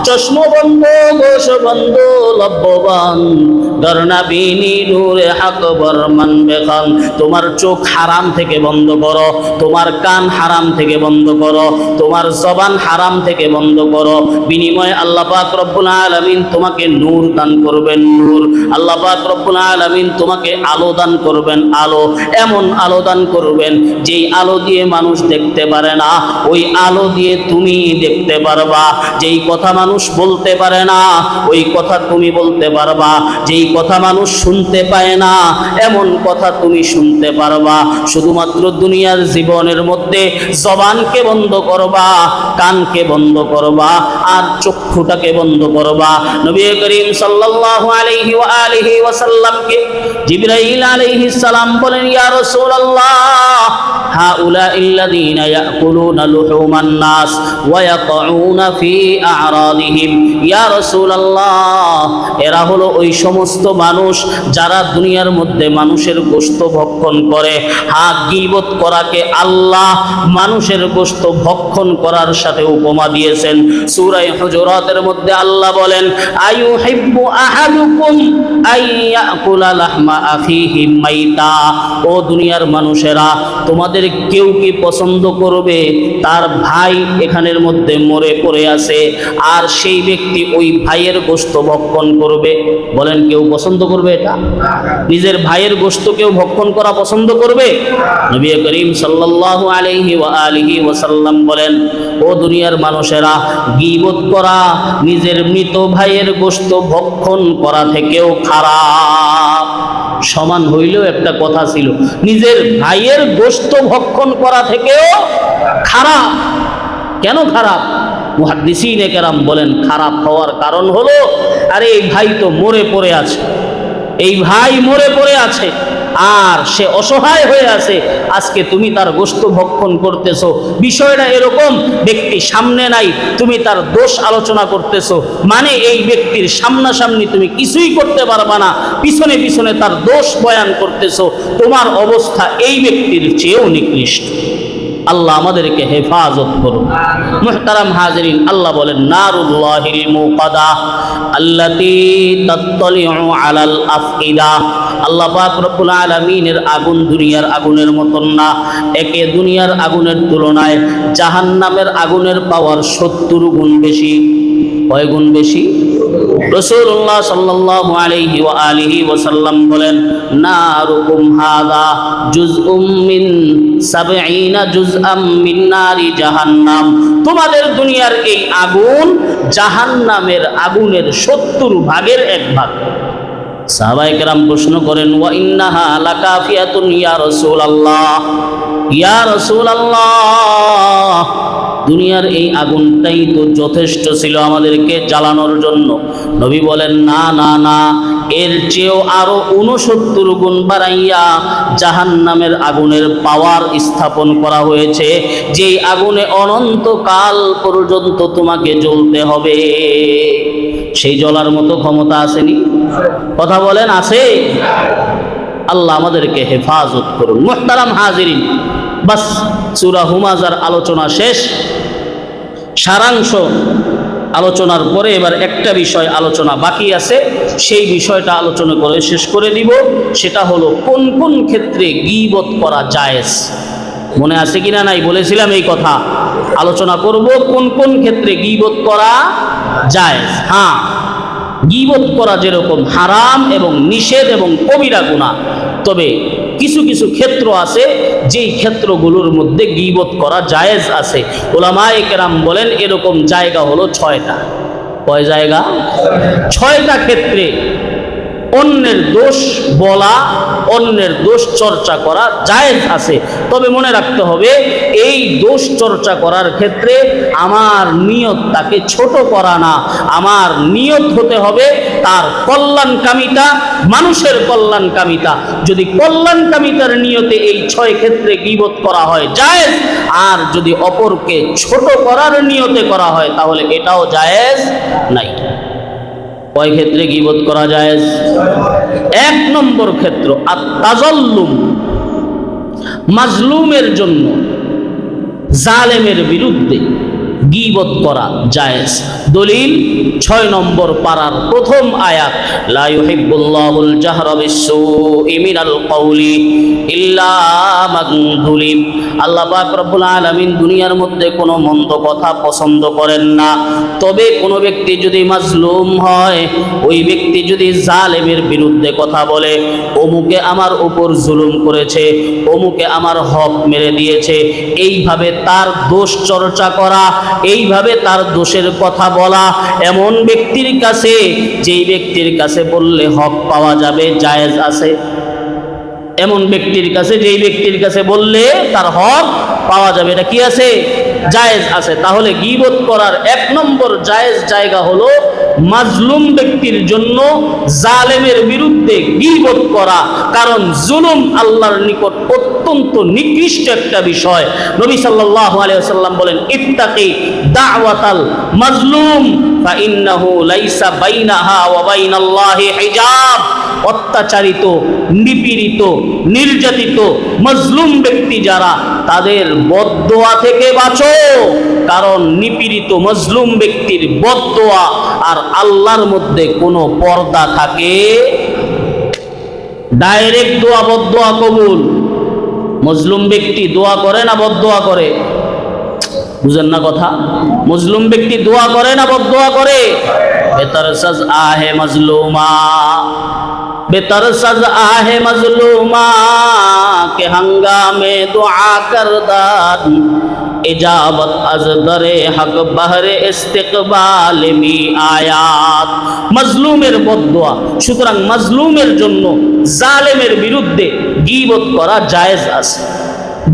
চশম বন্ধ, গোশ বন্ধ, লব্ব বন্ধ, গরনাবিনী নূরে হক বর্মান বেখান। তোমার চোখ হারাম থেকে বন্ধ করো, তোমার কান হারাম থেকে বন্ধ করো, তোমার জবান হারাম থেকে বন্ধ করো। বিনিময়ে আল্লাহ পাক রব্বুল আলামিন তোমাকে নূর দান করবেন, নূর। আল্লাহ পাক রব্বুল আলামিন তোমাকে আলো দান করবেন, আলো। এমন আলো দান করবেন যেই আলো দিয়ে মানুষ দেখতে পারে না, ওই আলো দিয়ে তুমি দেখতে পারবা। যেই কথা মানুষ মানুষ বলতে পারে না ওই কথা তুমি বলতে পারবা, যেই কথা মানুষ শুনতে পায় না এমন কথা তুমি শুনতে পারবা। শুধুমাত্র দুনিয়ার জীবনের মধ্যে জবানকে বন্ধ করবা, কানকে বন্ধ করবা, আর চক্ষুটাকে বন্ধ করবা। নবী করিম সাল্লাল্লাহু আলাইহি ওয়া আলিহি ওয়াসাল্লামকে জিবরাইল আলাইহিস সালাম বলেন, ইয়া রাসূলুল্লাহ, হাউলাইল্লাযীনা ইয়াকুলুনা লুহুমান নাস ওয়া ইয়াকউনা ফি আ'রাদিহিম। ইয়া রাসূলুল্লাহ, এরা হলো ওই সমস্ত মানুষ যারা দুনিয়ার মধ্যে মানুষের গোশত ভক্ষণ করে। গীবত করাকে আল্লাহ মানুষের গোশত ভক্ষণ করার সাথে উপমা দিয়েছেন। সূরা হুজুরাতের মধ্যে আল্লাহ বলেন, আয়ুহিব্বু আহাদুকুম আইয়াকুলা লাহমা আখিহি মাইতা। ও দুনিয়ার মানুষেরা, তোমাদের কেউ কি পছন্দ করবে তার ভাই এখানের মধ্যে মরে পড়ে আছে আর সেই ব্যক্তি ওই ভাইয়ের গোশত ভক্ষণ করবে? বলেন, কেউ পছন্দ করবে এটা? নিজের ভাইয়ের গোশত কেউ ভক্ষণ করা পছন্দ করবে? নবী করিম সাল্লাল্লাহু আলাইহি ওয়া আলিহি ওয়াসাল্লাম বলেন, ও দুনিয়ার মানুষেরা, গীবত করা নিজের মৃত ভাইয়ের গোশত ভক্ষণ করা থেকেও খারাপ। সমান হইলেও একটা কথা ছিল, নিজের ভাইয়ের গোশত ভক্ষণ করা থেকেও খারাপ। কেন খারাপ? মুহাদ্দিসিনে কেরাম বলেন, খারাপ হওয়ার কারণ হলো, আরে এই ভাই তো মরে পড়ে আছে, এই ভাই মরে পড়ে আছে আর সে অসহায় হয়ে আছে, আজকে তুমি তার গোশত ভক্ষণ করতেছো। বিষয়টা এরকম, ব্যক্তি সামনে নাই, তুমি তার দোষ আলোচনা করতেছো, মানে এই ব্যক্তির সামনাসামনি তুমি কিছুই করতে পারবা না, পিছনে পিছনে তার দোষ বয়ান করতেছো। তোমার অবস্থা এই ব্যক্তির চেয়েও নিকৃষ্ট। আল্লাহ আমাদেরকে হেফাজত করুন। মুহতারাম হাজিরিন, আল্লাহ বলেন, নারুল্লাহিল মুকাদা আল্লাতী তাত্তালিউ আলাল আফইদা। আল্লাহ পাক রব্বুল আলামিনের আগুন দুনিয়ার আগুনের মতন না। একে দুনিয়ার আগুনের তুলনায় জাহান্নামের আগুনের পাওয়ার 70 গুণ বেশি। কয় গুণ বেশি? রাসূলুল্লাহ সাল্লাল্লাহু আলাইহি ওয়া আলিহি ওয়াসাল্লাম বলেন, নারুকুম হাযা জুজউম মিন 70 জুজআম মিন নারি জাহান্নাম। তোমাদের দুনিয়ার এই আগুন জাহান্নামের আগুনের 70 ভাগের 1 ভাগ। সাহাবায়ে কেরাম প্রশ্ন করেন, ওয়া ইন্নাহা লাকাফিয়াতুন ইয়া রাসূলুল্লাহ, ইয়া রাসূলুল্লাহ, দুনিয়ার এই আগুনটাই তো যথেষ্ট ছিল আমাদেরকে জ্বালানোর জন্য। নবী বলেন, না না না, এর চেয়েও আরো 69 গুণ বাড়াইয়া জাহান্নামের আগুনের পাওয়ার স্থাপন করা হয়েছে, যেই আগুনে অনন্তকাল পর্যন্ত তোমাকে জ্বলতে হবে। সেই জ্বলার মতো ক্ষমতা আসেনি? কথা বলেন, আছে? আল্লাহ আমাদেরকে হেফাজত করুন। মুহতারাম হাজিরিন, বাস সূরা হুমাযার আলোচনা শেষ। সারাংশ আলোচনার পরে এবার একটা বিষয় আলোচনা বাকি আছে, সেই বিষয়টা আলোচনা করে শেষ করে দিব। সেটা হলো কোন কোন ক্ষেত্রে গীবত করা জায়েজ। মনে আছে কিনা নাই? বলেছিলাম এই কথা আলোচনা করব, কোন কোন ক্ষেত্রে গীবত করা জায়েজ। হ্যাঁ, গীবত করা যেরকম হারাম এবং নিষেধ এবং কবিরা গুনাহ, তবে কিছু কিছু ক্ষেত্র আছে যেই ক্ষেত্রগুলোর মধ্যে গীবত করা জায়েজ আছে। উলামায়ে কেরাম বলেন এরকম জায়গা হলো 6টা। কয় জায়গা? 6টা ক্ষেত্রে অন্যের দোষ বলা, অন্যের দোষ চর্চা করা জায়েজ আছে। তবে মনে রাখতে হবে, এই দোষ চর্চা করার ক্ষেত্রে আমার নিয়ত তাকে ছোট করা না, আমার নিয়ত হতে হবে তার কল্যাণকামিতা, মানুষের কল্যাণকামিতা। যদি কল্যাণকামিতার নিয়তে এই 6 ক্ষেত্রে গীবত করা হয় জায়েজ, আর যদি অপরকে ছোট করার নিয়তে করা হয় তাহলে এটাও জায়েজ নাই। কয় ক্ষেত্রে গীবত করা জায়েজ? 1 নম্বর ক্ষেত্র, আত-তাযাল্লুম, মাজলুমের জন্য, জালেমের বিরুদ্ধে গীবত করা জায়েজ। দলিল 6 নম্বর পারার প্রথম আয়াত, লা ইউহিব্বুল্লাহুল জাহরা বিস-সুই মিনাল কওলি ইল্লা মান যুলিম। আল্লাহ পাক রব্বুল আলামিন দুনিয়ার মধ্যে কোনো মন্দ কথা পছন্দ করেন না। তবে কোনো ব্যক্তি যদি মাজলুম হয়, ওই ব্যক্তি যদি জালেমের বিরুদ্ধে কথা বলে, অমুকে আমার উপর জুলুম করেছে, অমুকে আমার হক মেরে দিয়েছে, এইভাবে তার দোষ চর্চা করা, এইভাবে তার দোষের কথা বলা, এমন ব্যক্তির কাছে, যেই ব্যক্তির কাছে বললে হক পাওয়া যাবে, জায়েজ আছে। এমন ব্যক্তির কাছে, যেই ব্যক্তির কাছে বললে তার হক পাওয়া যাবে, এটা কি আছে? জায়েজ আছে। তাহলে গীবত করার এক নম্বর জায়েজ জায়গা হলো মাজলুম ব্যক্তির জন্য জালেমের বিরুদ্ধে গীবত করা। কারণ জুলুম আল্লাহর নিকট অত্যন্ত নিকৃষ্ট একটা বিষয়। নবী সাল্লাল্লাহু আলাইহি ওয়াসাল্লাম বলেন, ইত্তাকি দাওয়াতাল মাজলুম ফা ইন্নাহু লাইসা বাইনাহা ওয়া বাইনাল্লাহি হিজাব। অত্যাচারিত, নিপীড়িত, নির্যাতিত মজলুম ব্যক্তি যারা, তাদের বদদোয়া থেকে বাঁচো। কারণ নিপীড়িত মজলুম ব্যক্তির বদদোয়া আর আল্লাহর মধ্যে কোনো পর্দা থাকে। ডাইরেক্ট দোয়া, বদদোয়া কবুল। মজলুম ব্যক্তি দোয়া করে না বদদোয়া করে? বুঝেন না কথা? মজলুম ব্যক্তি দোয়া করে না বদদোয়া করে? বেতরসাজ আহে মজলুমা, बेतरसज आहे मजलूमा के हंगामे दुआ करदान इजाबत अज दरे हक बहरे इस्तिकबाल मी आयात। मजलूमेर बददुआ। সুতরাং মজলুমের জন্য জালেমের বিরুদ্ধে গীবত করা জায়েজ আছে।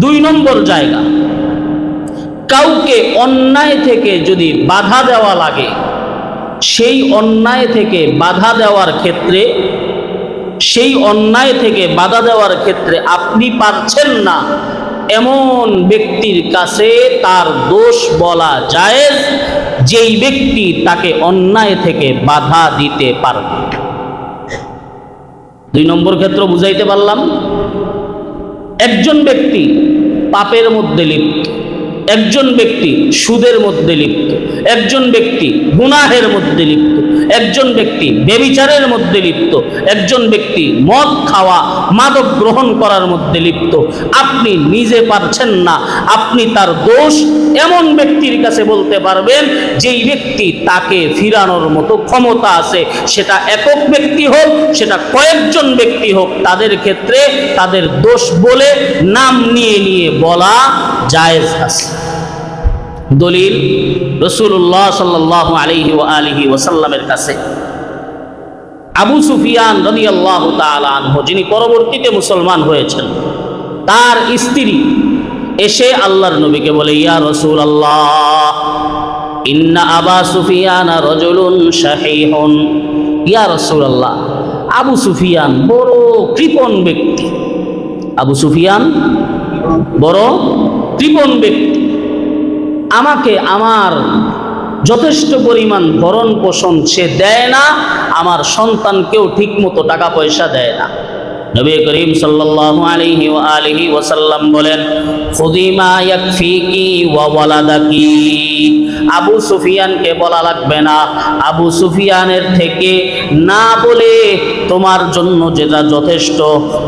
দুই নম্বর জায়গা, কাউকে অন্যায় থেকে যদি বাধা দেওয়া লাগে, সেই অন্যায় থেকে বাধা দেওয়ার ক্ষেত্রে, সেই অন্যায় থেকে বাধা দেওয়ার ক্ষেত্রে আপনি পারছেন না, এমন ব্যক্তির কাছে তার দোষ বলা জায়েজ, যেই ব্যক্তি তাকে অন্যায় থেকে বাধা দিতে পারবে। দুই নম্বর ক্ষেত্র বুঝাইতে পারলাম। একজন ব্যক্তি পাপের মধ্যে লিপ্ত, একজন ব্যক্তি সুদের মধ্যে লিপ্ত, একজন ব্যক্তি গুনাহের মধ্যে লিপ্ত, একজন ব্যক্তি ব্যভিচারের মধ্যে লিপ্ত, একজন ব্যক্তি মদ খাওয়া, মাদক গ্রহণ করার মধ্যে লিপ্ত। আপনি নিজে পারছেন না, আপনি তার দোষ এমন ব্যক্তির কাছে বলতে পারবেন যেই ব্যক্তি তাকে ফিরানোর মতো ক্ষমতা আছে। সেটা একক ব্যক্তি হোক, সেটা কয়েকজন ব্যক্তি হোক, তাদের ক্ষেত্রে তাদের দোষ বলে নাম নিয়ে নিয়ে বলা জায়েজ আছে। দলিল, রাসূলুল্লাহ সাল্লাল্লাহু আলাইহি ওয়া আলিহি ওয়াসাল্লামের কাছে আবু সুফিয়ান রাদিয়াল্লাহু তাআলা আনহু, যিনি পরবর্তীতে মুসলমান হয়েছেন, তার স্ত্রী এসে আল্লাহর নবীকে বলে, ইয়া রাসূলুল্লাহ ইন্না আবা সুফিয়ান রাজুলুন শাহীহুন। ইয়া রাসূলুল্লাহ, আবু সুফিয়ান বড় কৃপণ ব্যক্তি। আবু সুফিয়ান বড় কৃপণ ব্যক্তি। আমাকে আমার যথেষ্ট পরিমাণ ভরণ পোষণ সে দেয় না, আমার সন্তানকেও ঠিক মতো টাকা পয়সা দেয় না। নবী করিম সাল্লাল্লাহু আলাইহি ওয়া আলিহি ওয়াসাল্লাম বলেন, খুযি মা ইয়াকফিকি ওয়া ওয়ালাদাকি। আবু সুফিয়ানকে বলা লাগবে না, আবু সুফিয়ানের থেকে না বলে তোমার জন্য যেটা যথেষ্ট,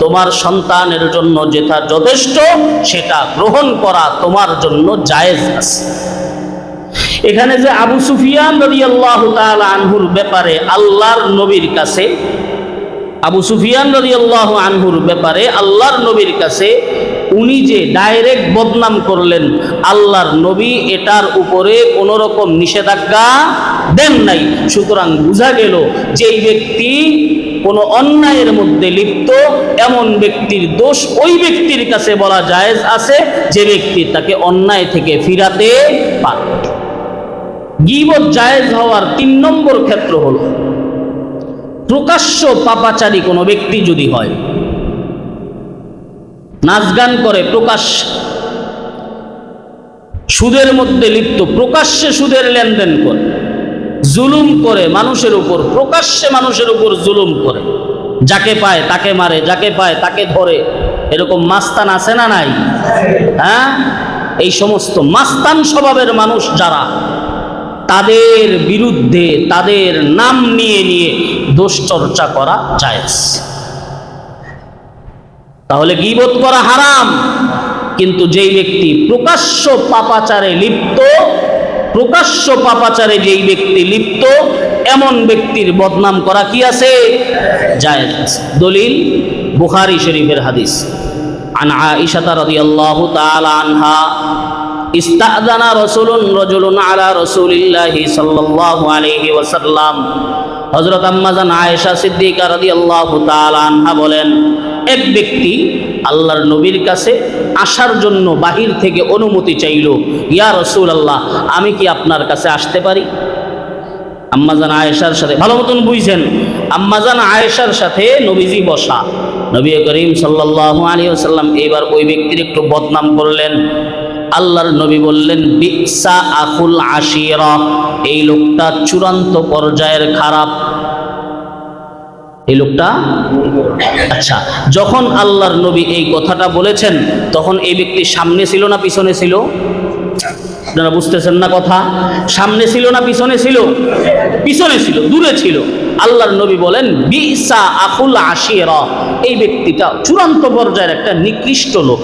তোমার সন্তানের জন্য যেটা যথেষ্ট, সেটা গ্রহণ করা তোমার জন্য জায়েজ আছে। এখানে যে আবু সুফিয়ান রাদিয়াল্লাহু তাআলা আনহুর ব্যাপারে আল্লাহর নবীর কাছে, আবু সুফিয়ান রাদিয়াল্লাহু আনহুর ব্যাপারে আল্লাহর নবীর কাছে উনি যে ডাইরেক্ট বদনাম করলেন, আল্লাহর নবী এটার উপরে কোনো রকম নিষেধাজ্ঞা দেন নাই। সুতরাং বোঝা গেল যে এই ব্যক্তি কোনো অন্যায়ের মধ্যে লিপ্ত, এমন ব্যক্তির দোষ ওই ব্যক্তির কাছে বলা জায়েজ আছে যে ব্যক্তি তাকে অন্যায় থেকে ফিরাতে পারে। গীবত জায়েজ হওয়ার ৩ নম্বর ক্ষেত্র হলো, প্রকাশ্য পাপাচারী কোনো ব্যক্তি যদি হয়, নাচ গান করে প্রকাশ্যে, সুদের মধ্যে লিপ্ত, প্রকাশ্যে সুদের লেনদেন করে, জুলুম করে মানুষের উপর, প্রকাশ্যে মানুষের উপর জুলুম করে, যাকে পায় তাকে মারে, যাকে পায় তাকে ধরে, এরকম মাস্তান আছে না নাই? হ্যাঁ, এই সমস্ত মাস্তান স্বভাবের মানুষ যারা, তাদের বিরুদ্ধে তাদের নাম নিয়ে নিয়ে দোষ চর্চা করা জায়েজ। তাহলে গীবত করা হারাম, কিন্তু যেই ব্যক্তি প্রকাশ্য পাপাচারে লিপ্ত, প্রকাশ্য পাপাচারে যেই ব্যক্তি লিপ্ত, এমন ব্যক্তির বদনাম করা কি আছে? জায়েজ আছে। দলিল, বুখারী শরীফের হাদিস, আন আয়েশা রাদিয়াল্লাহু তাআলা আনহা ইস্তাযানা রাজুলুন আলা রাসূলিল্লাহি সাল্লাল্লাহু আলাইহি ওয়াসাল্লাম। হযরত আম্মা জান আয়েশা সিদ্দিকা রাদিয়াল্লাহু তাআলা আনহা বলেন, এক ব্যক্তি আল্লাহর নবীর কাছে আসার জন্য বাহির থেকে অনুমতি চাইল, ইয়া রাসূলুল্লাহ, আমি কি আপনার কাছে আসতে পারি? আম্মাজান আয়েশার সাথে, ভালো মতন বুঝছেন, আম্মাজান আয়েশার সাথে নবীজি বসা। নবী করিম সাল্লাল্লাহু আলাইহি ওয়াসাল্লাম এবার ওই ব্যক্তির একটু বদনাম করলেন। আল্লাহর নবী বললেন, বিসা আকুল আশিরা, এই লোকটা চূড়ান্ত পর্যায়ের খারাপ, এই লোকটা। আচ্ছা, যখন আল্লাহর নবী এই কথাটা বলেছেন তখন এই ব্যক্তি সামনে ছিল না পিছনে ছিল? আপনারা বুঝতেছেন না কথা? সামনে ছিল না পিছনে ছিল? পিছনে ছিল, দূরে ছিল। আল্লাহর নবী বলেন, বিসা আকুল আশিরা, এই ব্যক্তিটা চূড়ান্ত পর্যায়ের একটা নিকৃষ্ট লোক।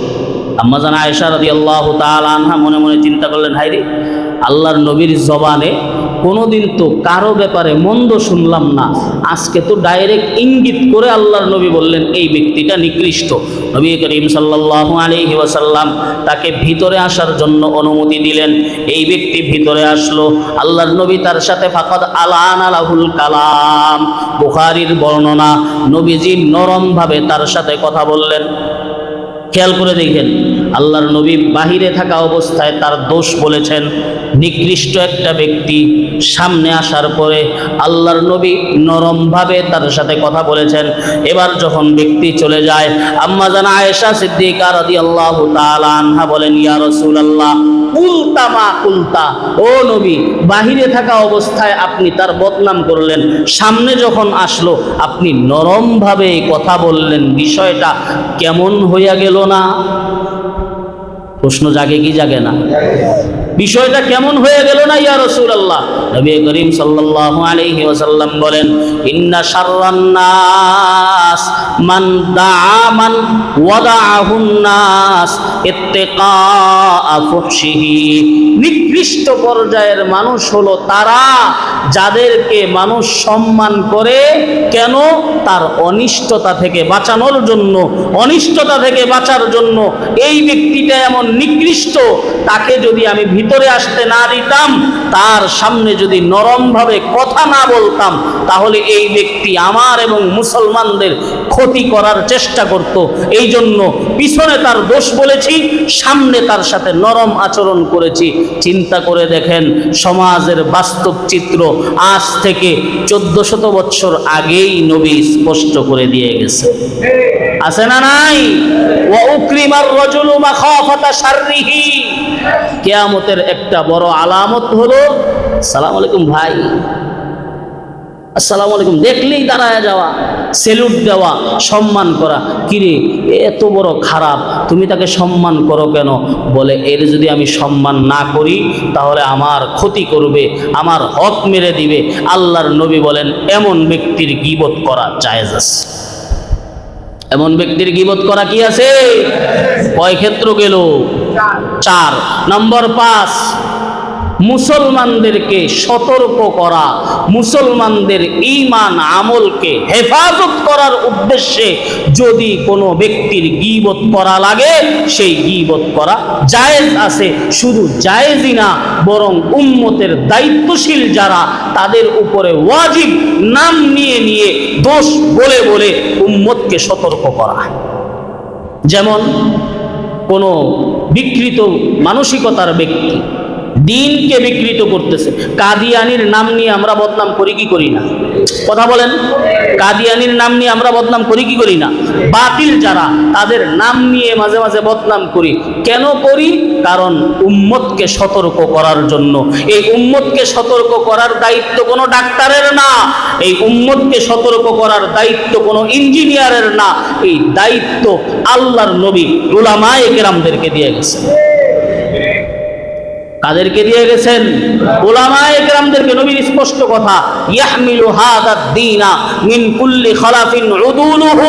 আম্মা জান আয়েশা রাদিয়াল্লাহু তাআলা আনহা মনে মনে চিন্তা করলেন, হায়রে, আল্লাহর নবীর জবানে কোনোদিন তো কারো ব্যাপারে মন্দ শুনলাম না, আজকে তো ডাইরেক্ট ইঙ্গিত করে আল্লাহর নবী বললেন এই ব্যক্তিটা নিকৃষ্ট। নবী করিম সাল্লাল্লাহু আলাইহি ওয়াসাল্লাম তাকে ভিতরে আসার জন্য অনুমতি দিলেন। এই ব্যক্তি ভিতরে আসলো। আল্লাহর নবী তার সাথে ফাকাদ আলানা লাহুল কালাম, বুখারীর বর্ণনা, নবীজি নরমভাবে তার সাথে কথা বললেন। খেয়াল করে দেখেন, আল্লাহর নবী বাহিরে থাকা অবস্থায় তার দোষ বলেছেন, নিকৃষ্ট একটা ব্যক্তি সামনে আসার পরে আল্লাহর নবী নরমভাবে তার সাথে কথা বলেছেন। এবার যখন ব্যক্তি চলে যায়, আম্মা জান আয়েশা সিদ্দিকা রাদিয়াল্লাহু তাআলা আনহা বলেন, ইয়া রাসূলুল্লাহ, কুলতা মা কুলতা, ও নবী, বাহিরে থাকা অবস্থায় আপনি তার বদনাম করলেন, সামনে যখন আসলো আপনি নরমভাবে কথা বললেন, বিষয়টা কেমন হইয়া গেল না? প্রশ্ন জাগে কি জাগে না? বিষয়টা কেমন হয়ে গেল না ইয়া রাসূলুল্লাহ? নবী করিম সাল্লাল্লাহু আলাইহি ওয়াসাল্লাম বলেন, ইন্না শাররান নাস মান দাআ মান ওয়াদাআহুন নাস ইত্তিকা ফুহশিহি, নিকৃষ্ট পর্যায়ের মানুষ হলো তারা যাদেরকে মানুষ সম্মান করে, কেন? তার অনিষ্টতা থেকে বাঁচানোর জন্য, অনিষ্টতা থেকে বাঁচার জন্য। এই ব্যক্তিটা এমন নিকৃষ্ট, তাকে যদি আমি ভিতরে আসতে না দিতাম, তার সামনে যদি নরমভাবে কথা না বলতাম, তাহলে এই ব্যক্তি আমার এবং মুসলমানদের ক্ষতি করার চেষ্টা করত। এই জন্য পিছনে তার দোষ বলেছি, সামনে তার সাথে নরম আচরণ করেছি। চিন্তা করে দেখেন, সমাজের বাস্তব চিত্র আজ থেকে 1400 বছর আগেই নবী স্পষ্ট করে দিয়ে গেছে। আছে না নাই? ওয়া উকরিমার রাজুলু মাখাফাতা শাররিহি, কিয়ামতের একটা বড় আলামত হলো আসসালামু আলাইকুম ভাই, আসসালামু আলাইকুম, দেখলেই দাঁড়ায় যাওয়া, সেলুট দেওয়া, সম্মান করা। কিরে, এত বড় খারাপ, তুমি তাকে সম্মান করো কেন? বলে, এর যদি আমি সম্মান না করি তাহলে আমার ক্ষতি করবে, আমার হক মেরে দিবে। আল্লাহর নবী বলেন, এমন ব্যক্তির গীবত করা জায়েজ আছে। এমন ব্যক্তির গীবত করা কি আছে? কয় ক্ষেত্র গেল? 4। নম্বর 5, মুসলমানদেরকে সতর্ক করা, মুসলমানদের ঈমান আমলকে হেফাজত করার উদ্দেশ্যে যদি কোনো ব্যক্তির গীবত করা লাগে, সেই গীবত করা জায়েজ আছে। শুধু জায়েজই না, বরং উম্মতের দায়িত্বশীল যারা, তাদের উপরে ওয়াজিব নাম নিয়ে নিয়ে, দোষ বলে বলে উম্মতকে সতর্ক করা। যেমন কোনো বিকৃত মানসিকতার ব্যক্তি দিনকে বিকৃত করতেছে, কাদিয়ানির নাম নিয়ে আমরা বদনাম করি কি করি না? কথা বলেন, কাদিয়ানির নাম নিয়ে আমরা বদনাম করি কি করি না? বাতিল যারা, তাদের নাম নিয়ে মাঝে মাঝে বদনাম করি। কেন করি? কারণ উম্মতকে সতর্ক করার জন্য। এই উম্মতকে সতর্ক করার দায়িত্ব কোনো ডাক্তারের না, এই উম্মতকে সতর্ক করার দায়িত্ব কোনো ইঞ্জিনিয়ারের না, এই দায়িত্ব আল্লাহর নবী উলামায়ে কেরামদেরকে দিয়ে গেছে। কাদেরকে দিয়ে গেছেন? উলামায়ে কেরামদেরকে। নবীর স্পষ্ট কথা, ইয়াহমিলু হাদাদ দীনা মিন কুল্লি খালাফিন উদুলুহু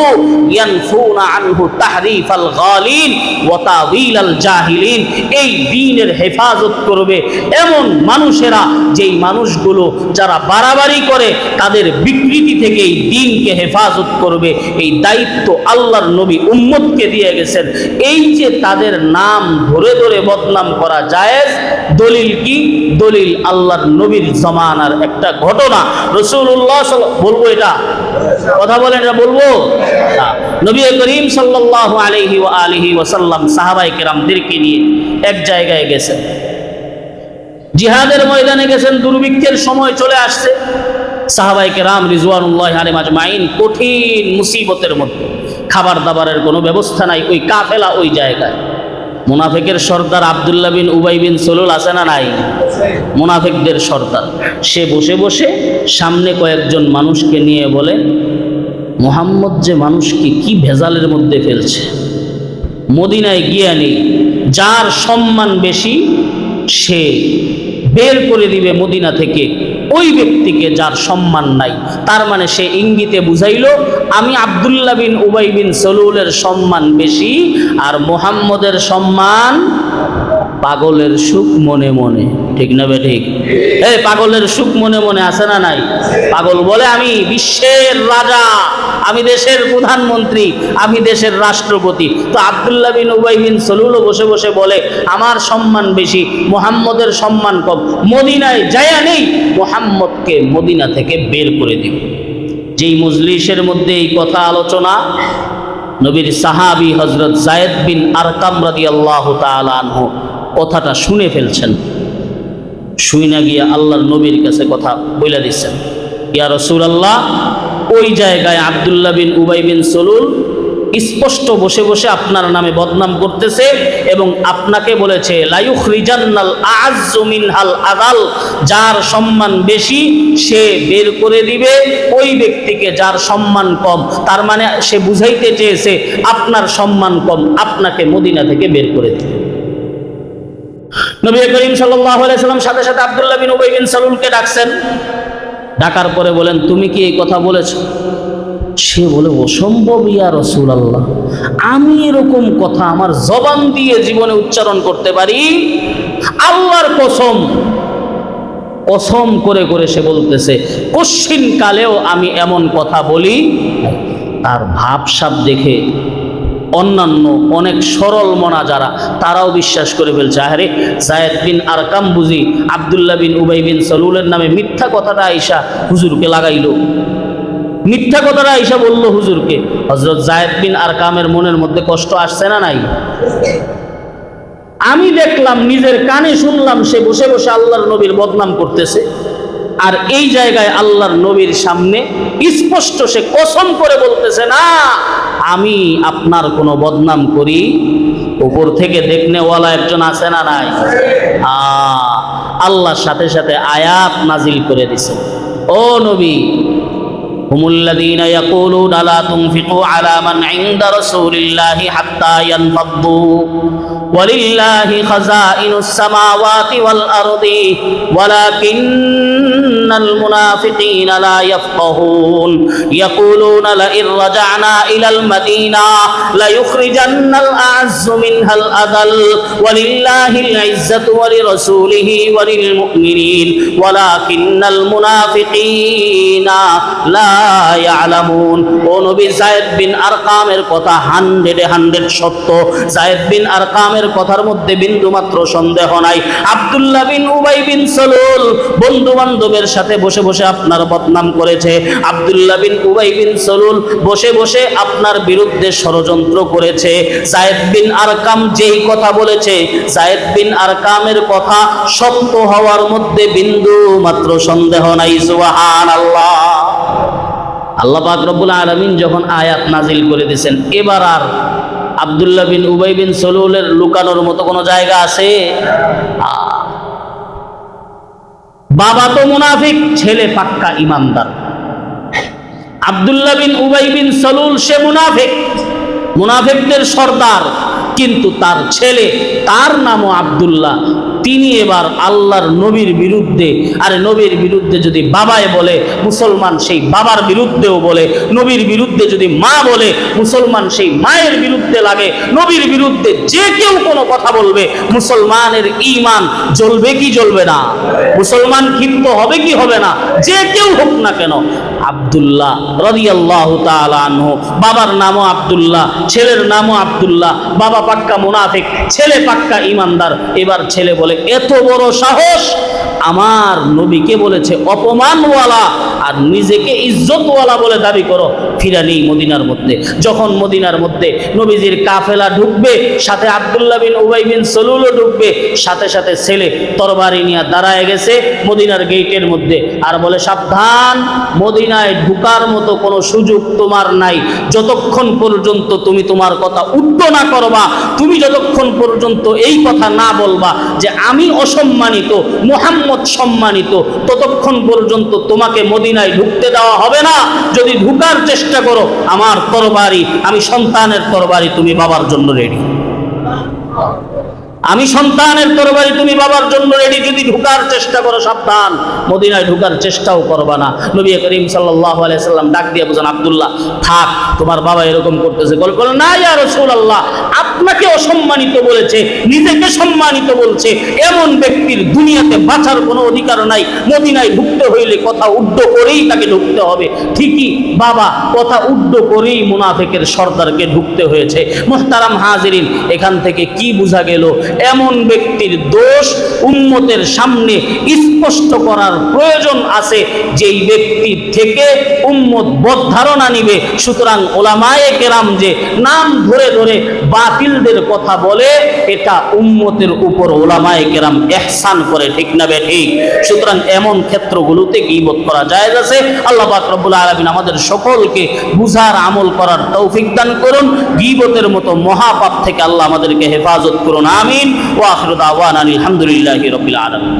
ইয়ানফুনা আনহু তাহরিফাল গালিন ওয়া তাওয়িলাল জাহিলিন। এই দ্বীনের হেফাজত করবে এমন মানুষেরা, যেই মানুষগুলো যারা বাড়াবাড়ি করে তাদের বিকৃতি থেকে এই দ্বীনকে হেফাজত করবে। এই দায়িত্ব আল্লাহর নবী উম্মতকে দিয়ে গেছেন। এই যে তাদের নাম ধরে ধরে বদনাম করা জায়েজ, দলিল কি? দলিল আল্লাহর নবীর জমানার একটা ঘটনা। রাসূলুল্লাহ বলবো এটা, কথা বলেন, এটা বলবো। নবী করিম সাল্লাল্লাহু আলাইহি ওয়া আলিহি ওয়াসাল্লাম সাহাবায়ে কেরামদেরকে নিয়ে এক জায়গায় গেছেন, জিহাদের ময়দানে গেছেন। দুর্ভিক্ষের সময় চলে আসছে। সাহাবায়ে কেরাম রিজওয়ানুল্লাহি আলাইহিম আজমাইন কঠিন মুসিবতের মধ্যে, খাবার দাবারের কোনো ব্যবস্থা নাই। ওই কাফেলা ওই জায়গায়, মুনাফিকের সর্দার আব্দুল্লাহ বিন উবাই বিন সলুল আছে না নাই? মুনাফিকদের সর্দার। সে বসে বসে সামনে কয়েকজন মানুষকে নিয়ে বলে, মুহাম্মদ যে মানুষকে কি ভেজালের মধ্যে ফেলছে, মদিনায় গিয়ে নেই, যার সম্মান বেশি সে বের করে দিবে মদিনা থেকে ওই ব্যক্তিকে যার সম্মান নাই। তার মানে সে ইঙ্গিতে বুঝাইল, আমি আব্দুল্লাহ বিন উবাই বিন সলুলের সম্মান বেশি, আর মুহাম্মদের সম্মান পাগলের সুখ মনে মনে। ঠিক না বে ঠিক? এই পাগলের সুখ মনে মনে আছে না নাই? পাগল বলে আমি বিশ্বের রাজা, আমি দেশের প্রধানমন্ত্রী, আমি দেশের রাষ্ট্রপতি। তো আব্দুল্লাহ বিন উবাই বিন সলুলও বসে বসে বলে আমার সম্মান বেশি, মুহাম্মদের সম্মান কম, মদিনায় যায়া নেই, মুহাম্মদকে মদিনা থেকে বের করে দিব। যেই মজলিসের মধ্যে এই কথা আলোচনা, নবীর সাহাবী হযরত যায়েদ বিন আরকাম রাদিয়াল্লাহু তাআলা আনহু কথাটা শুনে ফেলছেন। শুইনা গিয়ে আল্লাহর নবীর কাছে কথা বলে দিচ্ছেন, ইয়া রাসূলুল্লাহ, ওই জায়গায় আব্দুল্লাহ বিন উবাই বিন সলুল স্পষ্ট বসে বসে আপনার নামে বদনাম করতেছে এবং আপনাকে বলেছে লা ইউখরিজান্নাল আ'আজ্জু মিনহাল আযাল, যার সম্মান বেশি সে বের করে দিবে ওই ব্যক্তিকে যার সম্মান কম। তার মানে সে বুঝাইতে চেয়েছে আপনার সম্মান কম, আপনাকে মদিনা থেকে বের করে দিবে। নবী করিম সাল্লাল্লাহু আলাইহি সাল্লাম সাথে সাথে আব্দুল্লাহ বিন উবাই বিন সলুলকে ডাকছেন। ডাকার পরে বলেন, তুমি কি এই কথা বলেছো? সে বলে, অসম্ভব ইয়া রাসূলুল্লাহ, আমি এরকম কথা আমার জবান দিয়ে জীবনে উচ্চারণ করতে পারি? আল্লাহর কসম, কসম করে করে সে বলতেছে কশ্চিন কালেও আমি এমন কথা বলি। তার ভাবসাব দেখে অন্যান্য অনেক সরল মনা যারা, তারাও বিশ্বাস করে ফেলছে, আরে যায়েদ বিন আরকাম বুঝি আব্দুল্লাহ বিন উবাই বিন সলুলের নামে মিথ্যা কথাটা আইসা হুজুরকে লাগাইল, মিথ্যা কথাটা আইসা বলল হুজুরকে। হযরত যায়েদ বিন আরকামের মনের মধ্যে কষ্ট আসছে না নাই? আমি দেখলাম, নিজের কানে শুনলাম, সে বসে বসে আল্লাহর নবীর বদনাম করতেছে, আর এই জায়গায় আল্লাহর নবীর সামনে স্পষ্ট সে কসম করে বলতেছে, না আমি আপনার কোনো বদনাম করি। উপর থেকে দেখনেওয়ালা একজন আছে না নাই? আল্লাহর সাথে সাথে আয়াত নাজিল করে দিছে, ও নবী, হুমুল্লাযীনা ইয়াকুলুনা লা তুনফিকু আলা মান ইনদা রাসূলিল্লাহি হাত্তা ইয়ানফাদ্দু ওয়ালিল্লাহি খাযাইনুস সামাওয়াতি ওয়াল আরদি ওয়ালাকিন্নাল মুনাফিকিনা লা ইয়াফকাহুন ইয়াকুলুনা লা ইন রাজa'না ইলাল মাদিনা লা ইউখরিজান্নাল আ'আজ্জু মিনহাল আযাল ওয়ালিল্লাহিল ইজ্জাতু ওয়া লিরাসূলিহি ওয়া লিল মুমিনিন ওয়ালাকিন্নাল মুনাফিকিনা লা ইয়ালামুন। ও নবী, যায়েদ বিন আরকামের কথা 100 সত্য। যায়েদ বিন আরকামের কথার মধ্যে বিন্দু মাত্র সন্দেহ নাই। আব্দুল্লাহ বিন উবাই বিন সলুল বন্ধু বান্ধবের সাথে বসে বসে আপনার বদনাম করেছে। আব্দুল্লাহ বিন উবাই বিন সলুল বসে বসে আপনার বিরুদ্ধে ষড়যন্ত্র করেছে। যায়েদ বিন আরকাম যেই কথা বলেছে, যায়েদ বিন আরকামের কথা সত্য হওয়ার মধ্যে বিন্দু মাত্র সন্দেহ নাই। সুবহানাল্লাহ। আল্লাহ পাক রব্বুল আলামিন যখন আয়াত নাজিল করে দিয়েছেন, এবার আর আব্দুল্লাহ বিন উবাই বিন সলুলের লুকানোর মতো কোনো জায়গা আছে? বাবা তো মুনাফিক, ছেলে পাক্কা ইমানদার। আব্দুল্লাহ বিন উবাই বিন সলুল সে মুনাফিক, মুনাফিকদের সর্দার, কিন্তু তার ছেলে, তার নামও আব্দুল্লাহ, তিনি এবার আল্লাহর নবীর বিরুদ্ধে, আরে নবীর বিরুদ্ধে যদি বাবায় বলে মুসলমান সেই বাবার বিরুদ্ধেও বলে, নবীর বিরুদ্ধে যদি মা বলে মুসলমান সেই মায়ের বিরুদ্ধে লাগে, নবীর বিরুদ্ধে যে কেউ কোনো কথা বলবে মুসলমানের ঈমান জ্বলবে কি জ্বলবে না? মুসলমান ক্ষিপ্ত হবে কি হবে না? যে কেউ হোক না কেন। আব্দুল্লাহ রাদিয়াল্লাহু তাআলা আনহু, বাবার নামও আব্দুল্লাহ, ছেলের নামও আব্দুল্লাহ, বাবা পাক্কা মুনাফিক, ছেলে পাক্কা ঈমানদার। এবার ছেলে বলে এত বড় সাহস, আমার নবীকে বলেছে অপমানওয়ালা আর নিজেকে ইজ্জতওয়ালা বলে দাবি করো। ফিরা নেই মদিনার মধ্যে। যখন মদিনার মধ্যে নবীজির কাফেলা ঢুকবে, সাথে আব্দুল্লাহ বিন উবাই বিন সলুলও ঢুকবে, সাথে সাথে ছেলে তরবারি নিয়ে দাঁড়ায় গেছে মদিনার গেটের মধ্যে আর বলে সাবধান, মদিনায় ঢুকার মতো কোনো সুযোগ তোমার নাই যতক্ষণ পর্যন্ত তুমি তোমার কথা উল্টো না করবা, তুমি যতক্ষণ পর্যন্ত এই কথা না বলবা যে আমি অসম্মানিত মুহাম্মদ সম্মানিত, ততক্ষণ পর্যন্ত তোমাকে মদিনায় ঢুকতে দেওয়া হবে না। যদি ঢুকার চেষ্টা করো আমার তরবারি, আমি সন্তানের তরবারি, তুমি বাবার জন্য রেডি। আমি সন্তানের তরবারি, তুমি বাবার জন্য রেডি। যদি ঢুকার চেষ্টা করো সাবধান, মদিনায় ঢুকার চেষ্টাও করবা না। নবী করিম সাল্লাল্লাহু আলাইহি সাল্লাম ডাক দিয়ে বলেন আব্দুল্লাহ থাক, তোমার বাবা এরকম করতেছে। বলে না ইয়া রাসূলুল্লাহ, আপনাকে অসম্মানিত বলেছে, নিজেকে সম্মানিত বলছে, এমন ব্যক্তির দুনিয়াতে বাঁচার কোনো অধিকার নাই। মদিনায় ঢুকতে হইলে কথা উড্ড করেই তাকে ঢুকতে হবে। ঠিকই বাবা, কথা উড্ড করেই মুনাফিকের সর্দারকে ঢুকতে হয়েছে। মুহতারাম হাজিরিন, এখান থেকে কি বোঝা গেল? এমন ব্যক্তির দোষ উম্মতের সামনে স্পষ্ট করার প্রয়োজন আছে যেই ব্যক্তি থেকে উম্মত বদ ধারণা নিবে। সুতরাং ওলামায়ে কেরাম যে নাম ধরে ধরে বাতিলদের কথা বলে, এটা উম্মতের উপর ওলামায়ে কেরাম ইহসান করে, ঠিক না ঠিক? সুতরাং এমন ক্ষেত্রগুলোতে গীবত করা জায়েজ আছে। আল্লাহ পাক রব্বুল আলামিন আমাদের সকলকে বুঝার আমল করার তৌফিক দান করুন। গীবতের মতো মহাপাপ থেকে আল্লাহ আমাদেরকে হেফাজত করুন, আমিন। ওয়া আখিরু দাওয়ানা আলহামদুলিল্লাহি রাব্বিল আলামিন।